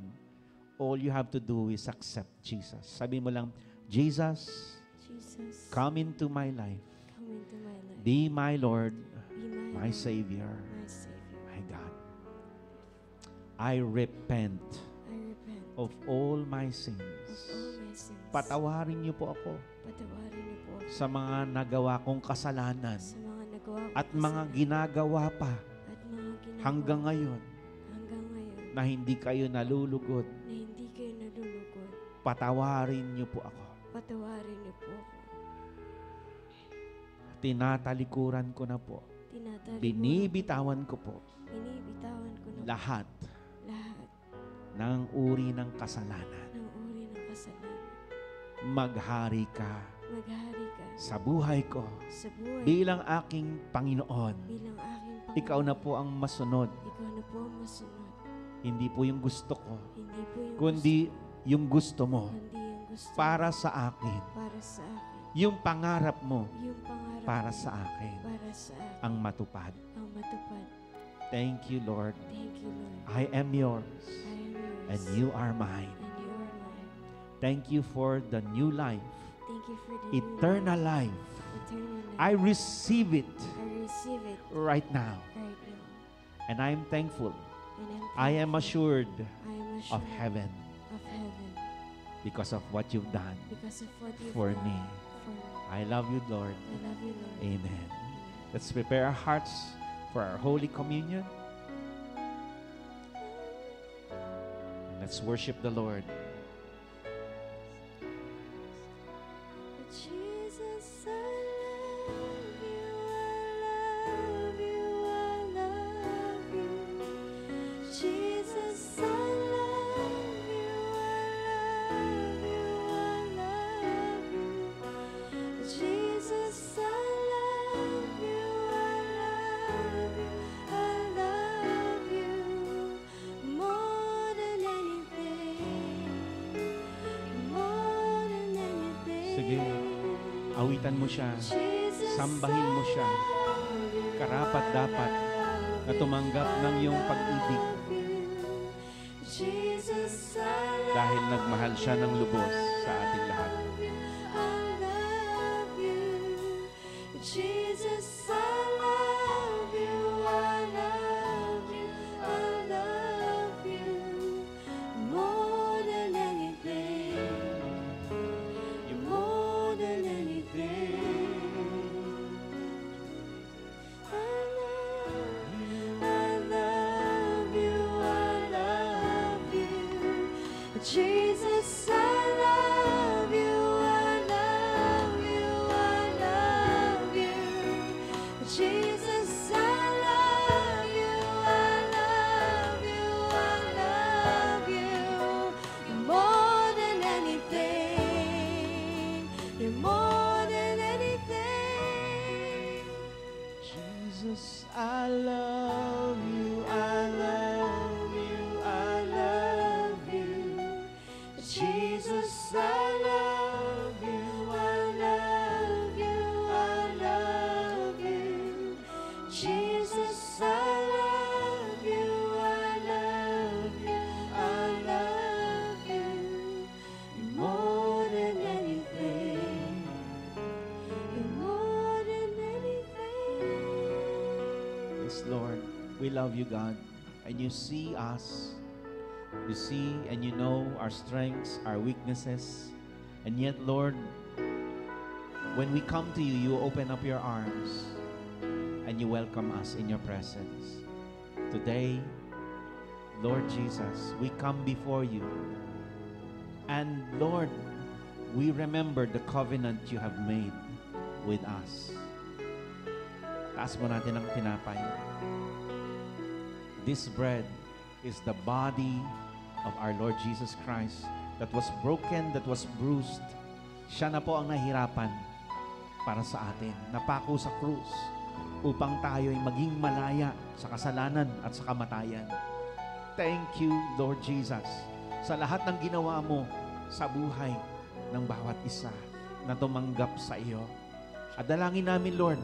all you have to do is accept Jesus. Sabi mo lang, Jesus, come into my life. Be my Lord, my Savior, my God. I repent of all my sins. Patawarin niyo po ako sa mga nagawa kong kasalanan at mga ginagawa pa hanggang ngayon na hindi kayo nalulugod. Patawarin niyo po ako. Tinatalikuran ko na po. Binibitawan ko po lahat ng uri ng kasalanan. Maghari ka sa buhay ko sa buhay bilang aking Panginoon. bilang aking Panginoon. Ikaw na po ang masunod. Ikaw na po ang masunod. Hindi po yung gusto ko, Hindi po yung kundi yung gusto mo kundi yung gusto para sa akin. para sa akin. Yung pangarap mo Yung pangarap para mo sa akin para sa akin ang matupad. ang matupad. Thank you, Lord. Thank you, Lord. I am yours I am yours. and you are mine. And you are mine. Thank you for the new life, Thank you for the eternal life. eternal life. I receive it I receive it right now. right now. And I am thankful. And I am assured I am of assured heaven of heaven because of what you've done because of what you've for done me. for me. I love you, Lord. I love you, Lord. Amen. Let's prepare our hearts for our Holy Communion. Let's worship the Lord. Jesus, I love you, I love you, I love you. Jesus, I love you, I love you, I love you. Jesus, I love you, I love you more than anything, more than anything. Sige, awitan mo siya. Sambahin mo siya. Karapat dapat na tumanggap ng iyong pag-ibig dahil nagmahal siya ng lubos sa ating lahat. Jesus, I love you, I love you, I love you more than anything, more than anything. I love you, I love you. Jesus, I love you, I love you, I love you. Jesus, I love you, I love you, I love you. You're more than anything. You're more than anything. Jesus, I love you, I love you, I love you. Jesus, I love you, I love you, I love you. Jesus, I love you, I love you, I love you. You're more than anything. You're more than anything. Yes, Lord, we love you, God. And you see us. You see and you know our strengths, our weaknesses. And yet, Lord, when we come to you, you open up your arms and you welcome us in your presence. Today, Lord Jesus, we come before you. And Lord, we remember the covenant you have made with us. Taas mo natin ang tinapay. This bread is the body of our Lord Jesus Christ that was broken, that was bruised. Siya na po ang nahirapan para sa atin. Napako sa krus upang tayo ay maging malaya sa kasalanan at sa kamatayan. Thank you, Lord Jesus, sa lahat ng ginawa mo sa buhay ng bawat isa na tumanggap sa iyo. At dalangin namin, Lord,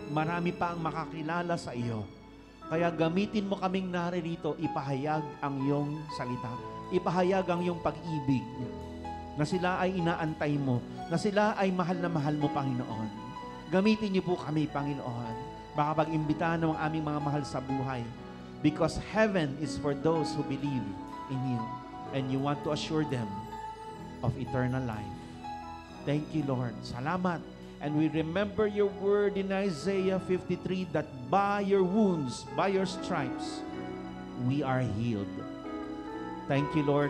marami pa ang makakilala sa iyo. Kaya gamitin mo kaming naririto, ipahayag ang iyong salita. Ipahayag ang iyong pag-ibig na sila ay inaantay mo, na sila ay mahal na mahal mo, Panginoon. Gamitin niyo po kami, Panginoon. Baka pag-imbitahan ng aming mga mahal sa buhay. Because heaven is for those who believe in you. And you want to assure them of eternal life. Thank you, Lord. Salamat. And we remember your word in Isaiah 53 that by your wounds, by your stripes, we are healed. Thank you, Lord.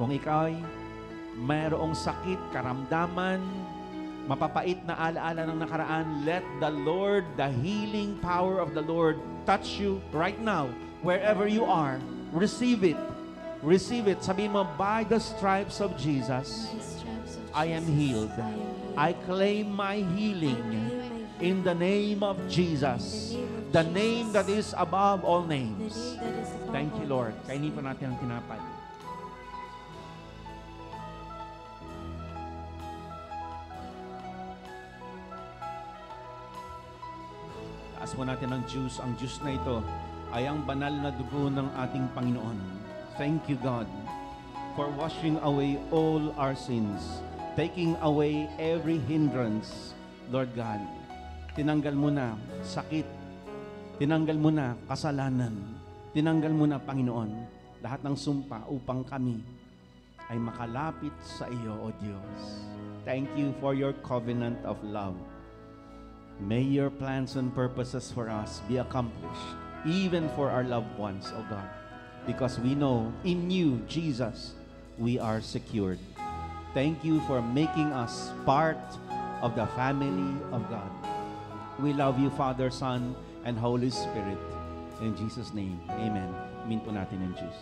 Kung ikaw ay mayroong sakit, karamdaman, mapapait na alaala ng nakaraan, let the Lord, the healing power of the Lord, touch you right now, wherever you are. Receive it. Receive it. Sabihin mo, by the stripes of Jesus, By the stripes of I am Jesus, healed. I am healed. I claim my healing in the name of Jesus, the name that is above all names. Thank you, Lord. Kainin po natin ang tinapay. Taas po natin ang juice. Ang juice na ito ay ang banal na dugo ng ating Panginoon. Thank you, God, for washing away all our sins, taking away every hindrance. Lord God, tinanggal mo na sakit, tinanggal mo na kasalanan, tinanggal mo na, Panginoon, lahat ng sumpa upang kami ay makalapit sa iyo, O Diyos. Thank you for your covenant of love. May your plans and purposes for us be accomplished, even for our loved ones, O God, because we know in you, Jesus, we are secured. Thank you for making us part of the family of God. We love you, Father, Son, and Holy Spirit. In Jesus' name, amen. Amin po natin ang Diyos.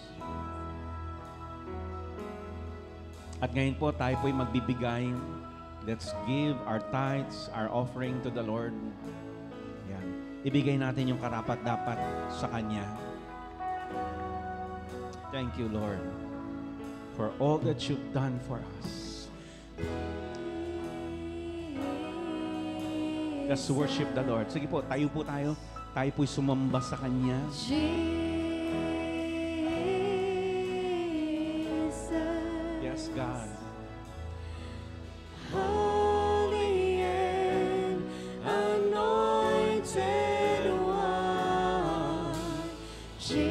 At ngayon po, tayo po'y magbibigay. Let's give our tithes, our offering to the Lord. Yan. Ibigay natin yung karapat-dapat sa Kanya. Thank you, Lord, for all that you've done for us. Let's worship the Lord. Sige po, tayo po tayo. Tayo po'y sumamba sa Kanya. Yes, God. Holy and anointed one, Jesus,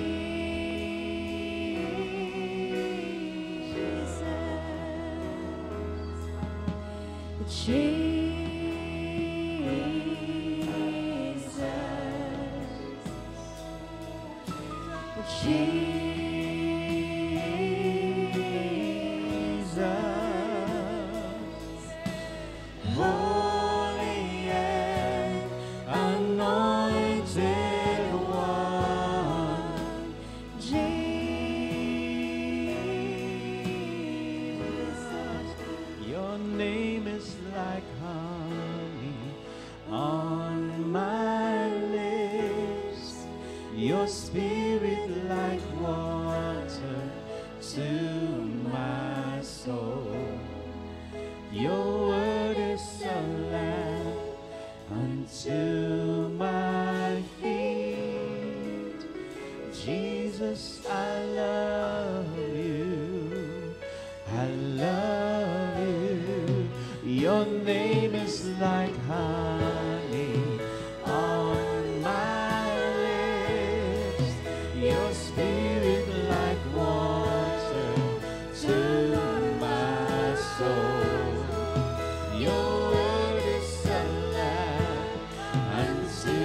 Holy and anointed one, Jesus. Your name is like honey on my lips. Your spirit like water to my soul. Your word is a lamp unto my feet. Jesus, I love you. I love you. Your name is like honey on my lips. Your spirit like water to my soul. Your word is a lamp unto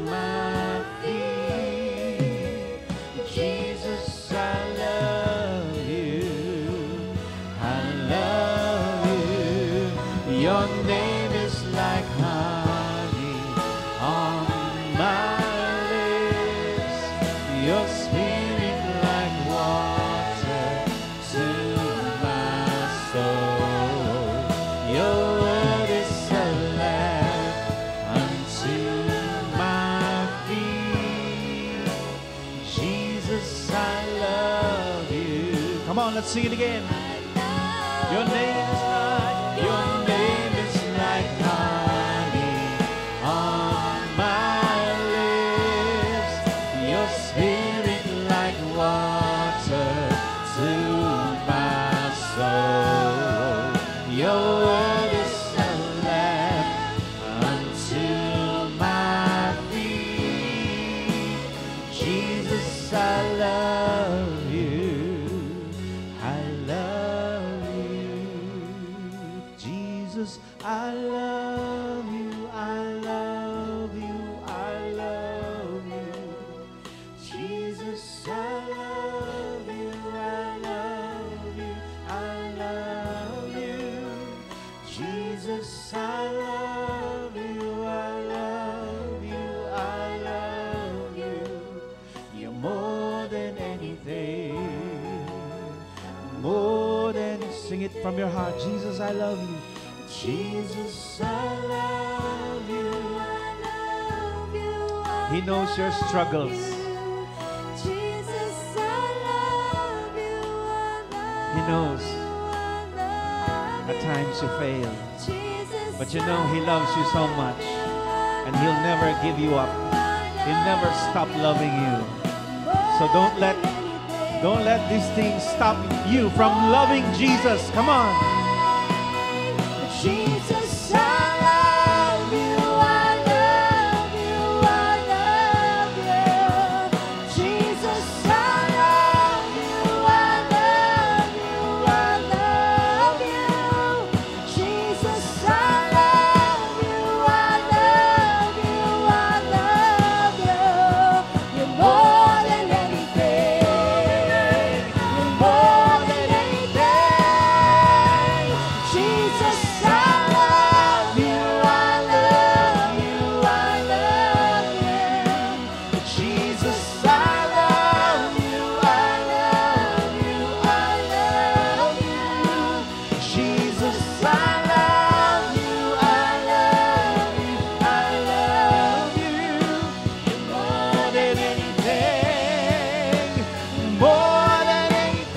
my feet. Jesus, I love you. I love you. Your name is like honey on my lips. Your spirit like water to my soul. Your word is a lamp unto my feet. Jesus, I love you. Come on, let's sing it again. Your name is like honey on my lips. Your spirit like water to my soul. Your word is a lamp unto my feet. Jesus, I love you. I love you. Jesus, I love you. I love you. I love you. Jesus, I love you. I love you. I love you. Jesus, I love you. I love you. I love you. You're more than anything. More than, sing it from your heart. Jesus, I love you. Jesus, I love you. love you. He knows your struggles. Jesus, I love you. He knows I at times you fail. Jesus, But you know He loves you so much. And He'll never give you up. He'll never stop loving you. So don't let these things stop you from loving Jesus. Come on. Jesus, I love you, I love you, I love you. Jesus, I love you, I love you, I love you. Jesus, I love you, I love you, I love you. You're more than anything. You're more than anything. Jesus, I love you, I love you, I love you. Jesus, I love you, I love you, I love you. Jesus, I love you, I love you, I love you. You're more than anything, more than anything.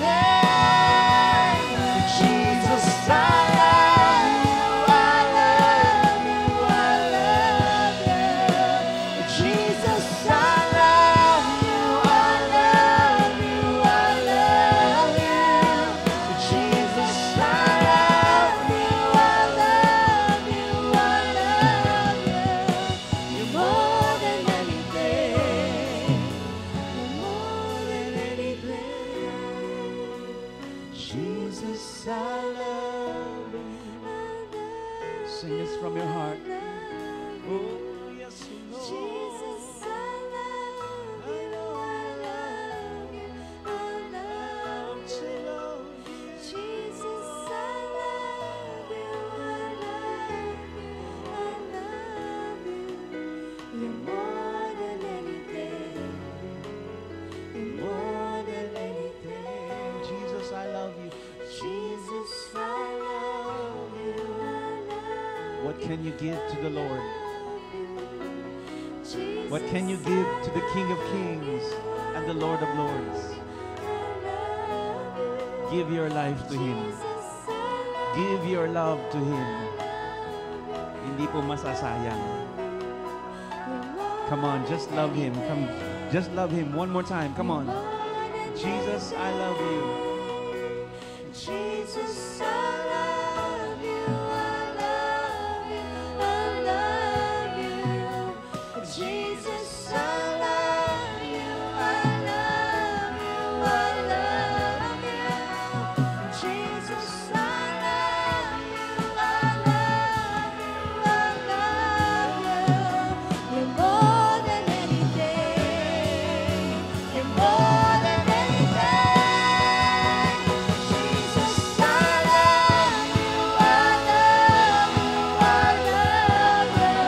Jesus, I love you, I love you, I love you. Jesus, I love you, I love you, I love you. Jesus, I love you, I love you, I love you. You're more than anything. You're more than anything. Jesus, I love you. Sing this from your heart. Oh, yes, Lord. Jesus, I love you, I love you, I love you. Jesus, I love you, I love you, I love you. You're more than anything. You're more than anything. Jesus, I love you. Jesus, I love you, I love What can you give to the Lord? you. What can you give to the King of Kings and the Lord of Lords? Give your life to Him. Give your love to Him. Hindi po masasayang. Come on, just love Him. Come, just love Him one more time. Come on. Jesus, I love you. Jesus, I love you, I love you, I love you. Jesus, I love you, I love you, I love you. Jesus, I love you, I love you, I love you. You're more than anything. You're more than anything. Jesus, I love you, I love you, I love you.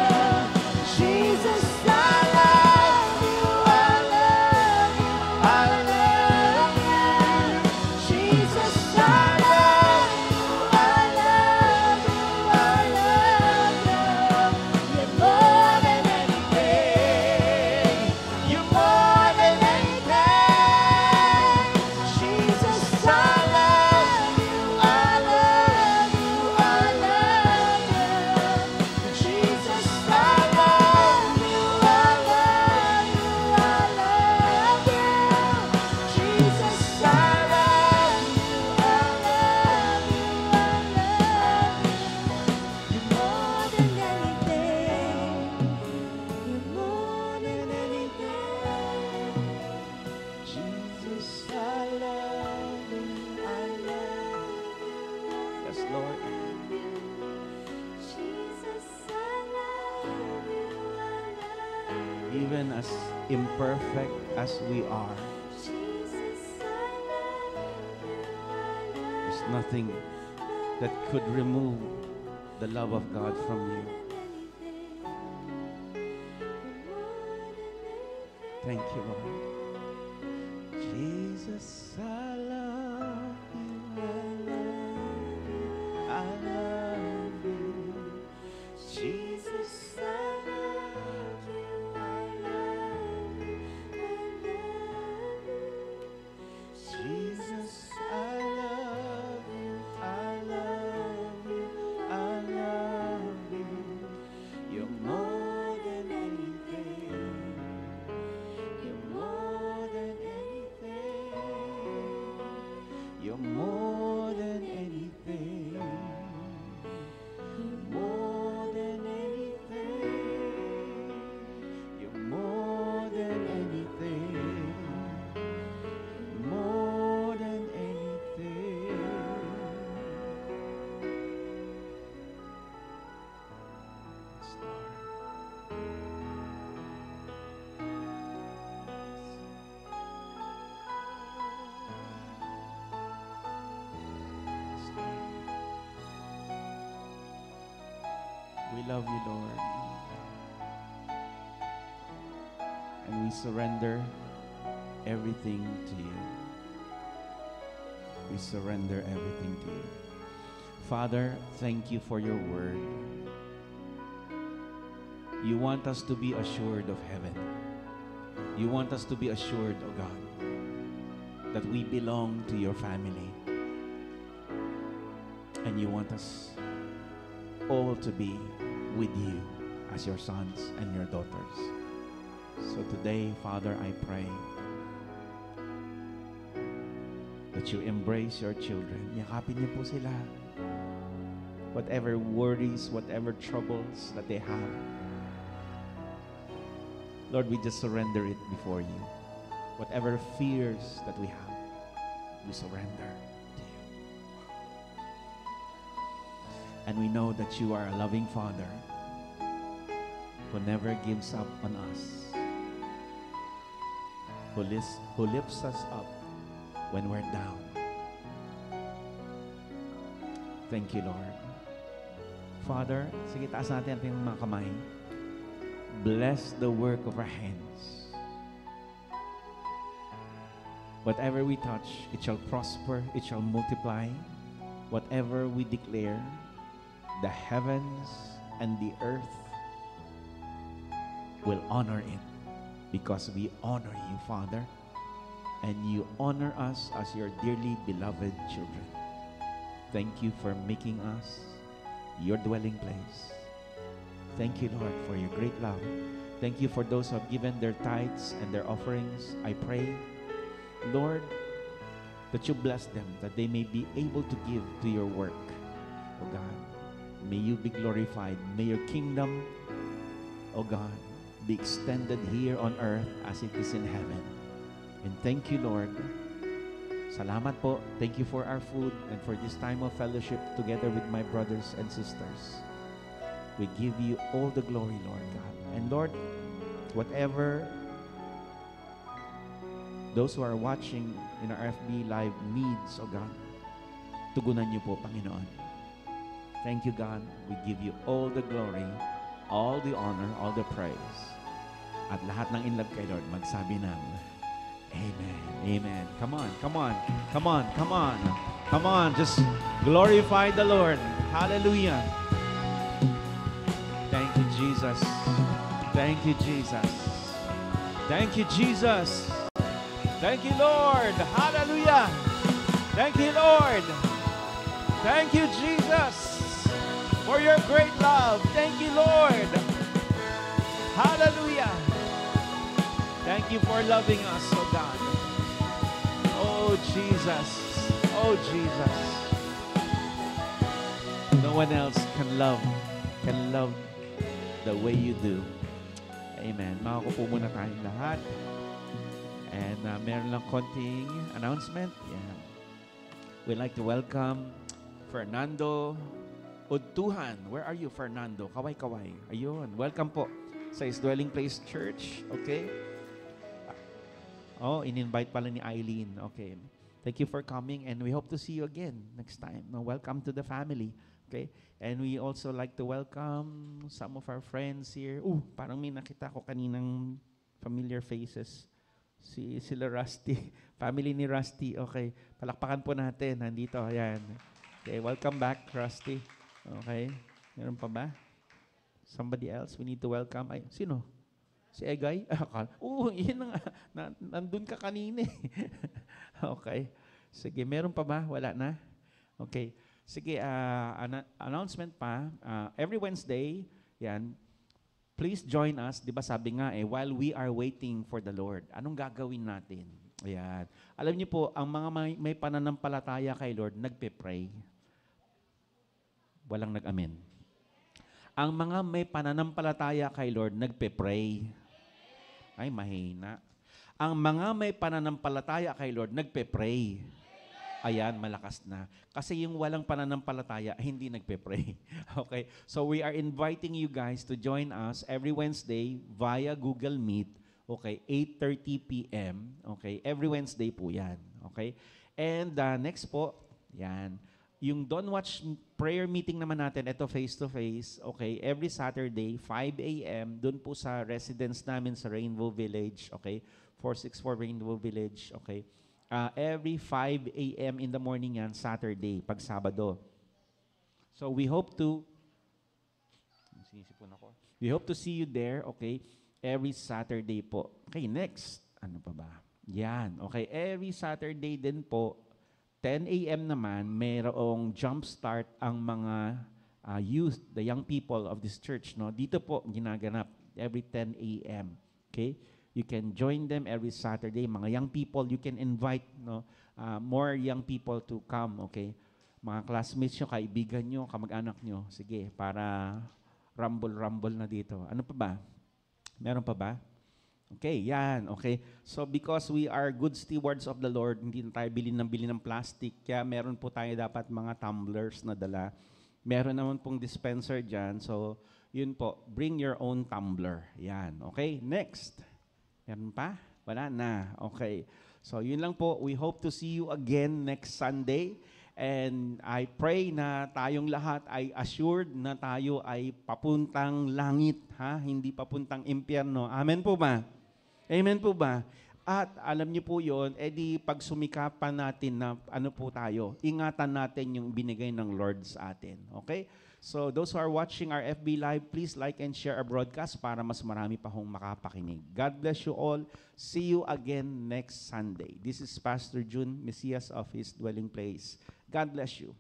Jesus, I love you, I love you, I love you. Jesus, I love you, I love you, I love you. You're more than anything. You're more than anything. Jesus, I love you, I love you, I love you. Jesus, I love you, I love you, I love you. Jesus, I love you, I love you, I love you. You're more than anything. You're more than anything. Jesus, I love you. I love you. Yes, Lord. Jesus, I love you, I love you. Even as imperfect as we are, Jesus, I love you, I love there's nothing that could remove the love of God from you. Thank you, Lord. Jesus, I love you. I love you. We love you, Lord. And we surrender everything to you. We surrender everything to you. Father, thank you for your word. You want us to be assured of heaven. You want us to be assured, oh God, that we belong to your family. And you want us all to be with you as your sons and your daughters. So today, Father, I pray that you embrace your children. Yakapin niyo po sila. Whatever worries, whatever troubles that they have, Lord, we just surrender it before you. Whatever fears that we have, we surrender to you. And we know that you are a loving Father who never gives up on us, who lifts us up when we're down. Thank you, Lord. Father, sige, taas natin ating mga kamay. Bless the work of our hands. Whatever we touch, it shall prosper, it shall multiply. Whatever we declare, the heavens and the earth will honor it, because we honor you, Father, and you honor us as your dearly beloved children. Thank you for making us your dwelling place. Thank you, Lord, for your great love. Thank you for those who have given their tithes and their offerings. I pray, Lord, that you bless them, that they may be able to give to your work. Oh God, may you be glorified. May your kingdom, oh God, be extended here on earth as it is in heaven. And thank you, Lord. Salamat po. Thank you for our food and for this time of fellowship together with my brothers and sisters. We give you all the glory, Lord God. And Lord, whatever those who are watching in our FB Live needs, oh God, tugunan niyo po, Panginoon. Thank you, God. We give you all the glory, all the honor, all the praise. At lahat ng in love kay Lord, magsabi ng Amen. Amen. Come on, come on, come on, come on. Come on, just glorify the Lord. Hallelujah. Thank you, Jesus. Thank you, Jesus. Thank you, Jesus. Thank you, Lord. Hallelujah. Thank you, Lord. Thank you, Jesus, for your great love. Thank you, Lord. Hallelujah. Thank you for loving us, oh God. Oh, Jesus. Oh, Jesus. No one else can love the way you do. Amen. Makakupo muna tayong lahat. And meron lang konting announcement. Yeah. We'd like to welcome Fernando Udtuhan. Where are you, Fernando? Kaway-kaway. Ayun. Welcome po sa His Dwelling Place Church. Okay? Oh, in-invite pala ni Eileen. Okay. Thank you for coming, and we hope to see you again next time. No, welcome to the family. Okay? And we also like to welcome some of our friends here. Parang may nakita ko kaninang familiar faces. Sila Rusty. Family ni Rusty. Okay. Palakpakan po natin. Nandito. Ayan. Okay. Welcome back, Rusty. Okay. Meron pa ba? Somebody else we need to welcome. Ay, sino? Si Egay? Yun na, nandun ka kanina eh. Okay. Sige, meron pa ba? Wala na? Okay. Sige, announcement pa. Every Wednesday, yan, please join us. Di ba sabi nga while we are waiting for the Lord, anong gagawin natin? Ayan. Alam niyo po, ang mga may pananampalataya kay Lord, nagpe-pray. Walang nag-amen. Ang mga may pananampalataya kay Lord, nagpe-pray. Ay, mahina. Ang mga may pananampalataya kay Lord, nagpe-pray. Ayan, malakas na. Kasi yung walang pananampalataya, hindi nagpe-pray. Okay? So we are inviting you guys to join us every Wednesday via Google Meet. Okay? 8:30 p.m. Okay? Every Wednesday po yan. Okay? And next po, yan. Yung Don't Watch prayer meeting naman natin, ito face-to-face, okay, every Saturday, 5 a.m., dun po sa residence namin sa Rainbow Village, okay, 464 Rainbow Village, okay. Every 5 a.m. in the morning yan, Saturday, pag Sabado. So we hope to, we hope to see you there, okay, every Saturday po. Okay, next, ano pa ba? Yan, okay, every Saturday din po, 10 a.m. naman, mayroong jump start ang mga youth, the young people of this church. No? Dito po ginaganap every 10 a.m. Okay? You can join them every Saturday. Mga young people, you can invite more young people to come. Okay? Mga classmates nyo, kaibigan nyo, kamag-anak nyo. Sige, para rumble na dito. Ano pa ba? Meron pa ba? Okay, yan. Okay. So because we are good stewards of the Lord, hindi na tayo bilhin ng plastic. Kaya meron po tayo dapat mga tumblers na dala. Meron naman pong dispenser dyan. So yun po, bring your own tumbler. Yan. Okay, next. Meron pa? Wala na. Okay. So yun lang po. We hope to see you again next Sunday. And I pray na tayong lahat ay assured na tayo ay papuntang langit, ha? Hindi papuntang impyerno. Amen po ba? Amen po ba? At alam niyo po yun, edi pag sumikapan natin na ano po tayo, ingatan natin yung binigay ng Lord sa atin. Okay? So those who are watching our FB Live, please like and share our broadcast para mas marami pa hong makapakinig. God bless you all. See you again next Sunday. This is Pastor June, Messias of His Dwelling Place. God bless you.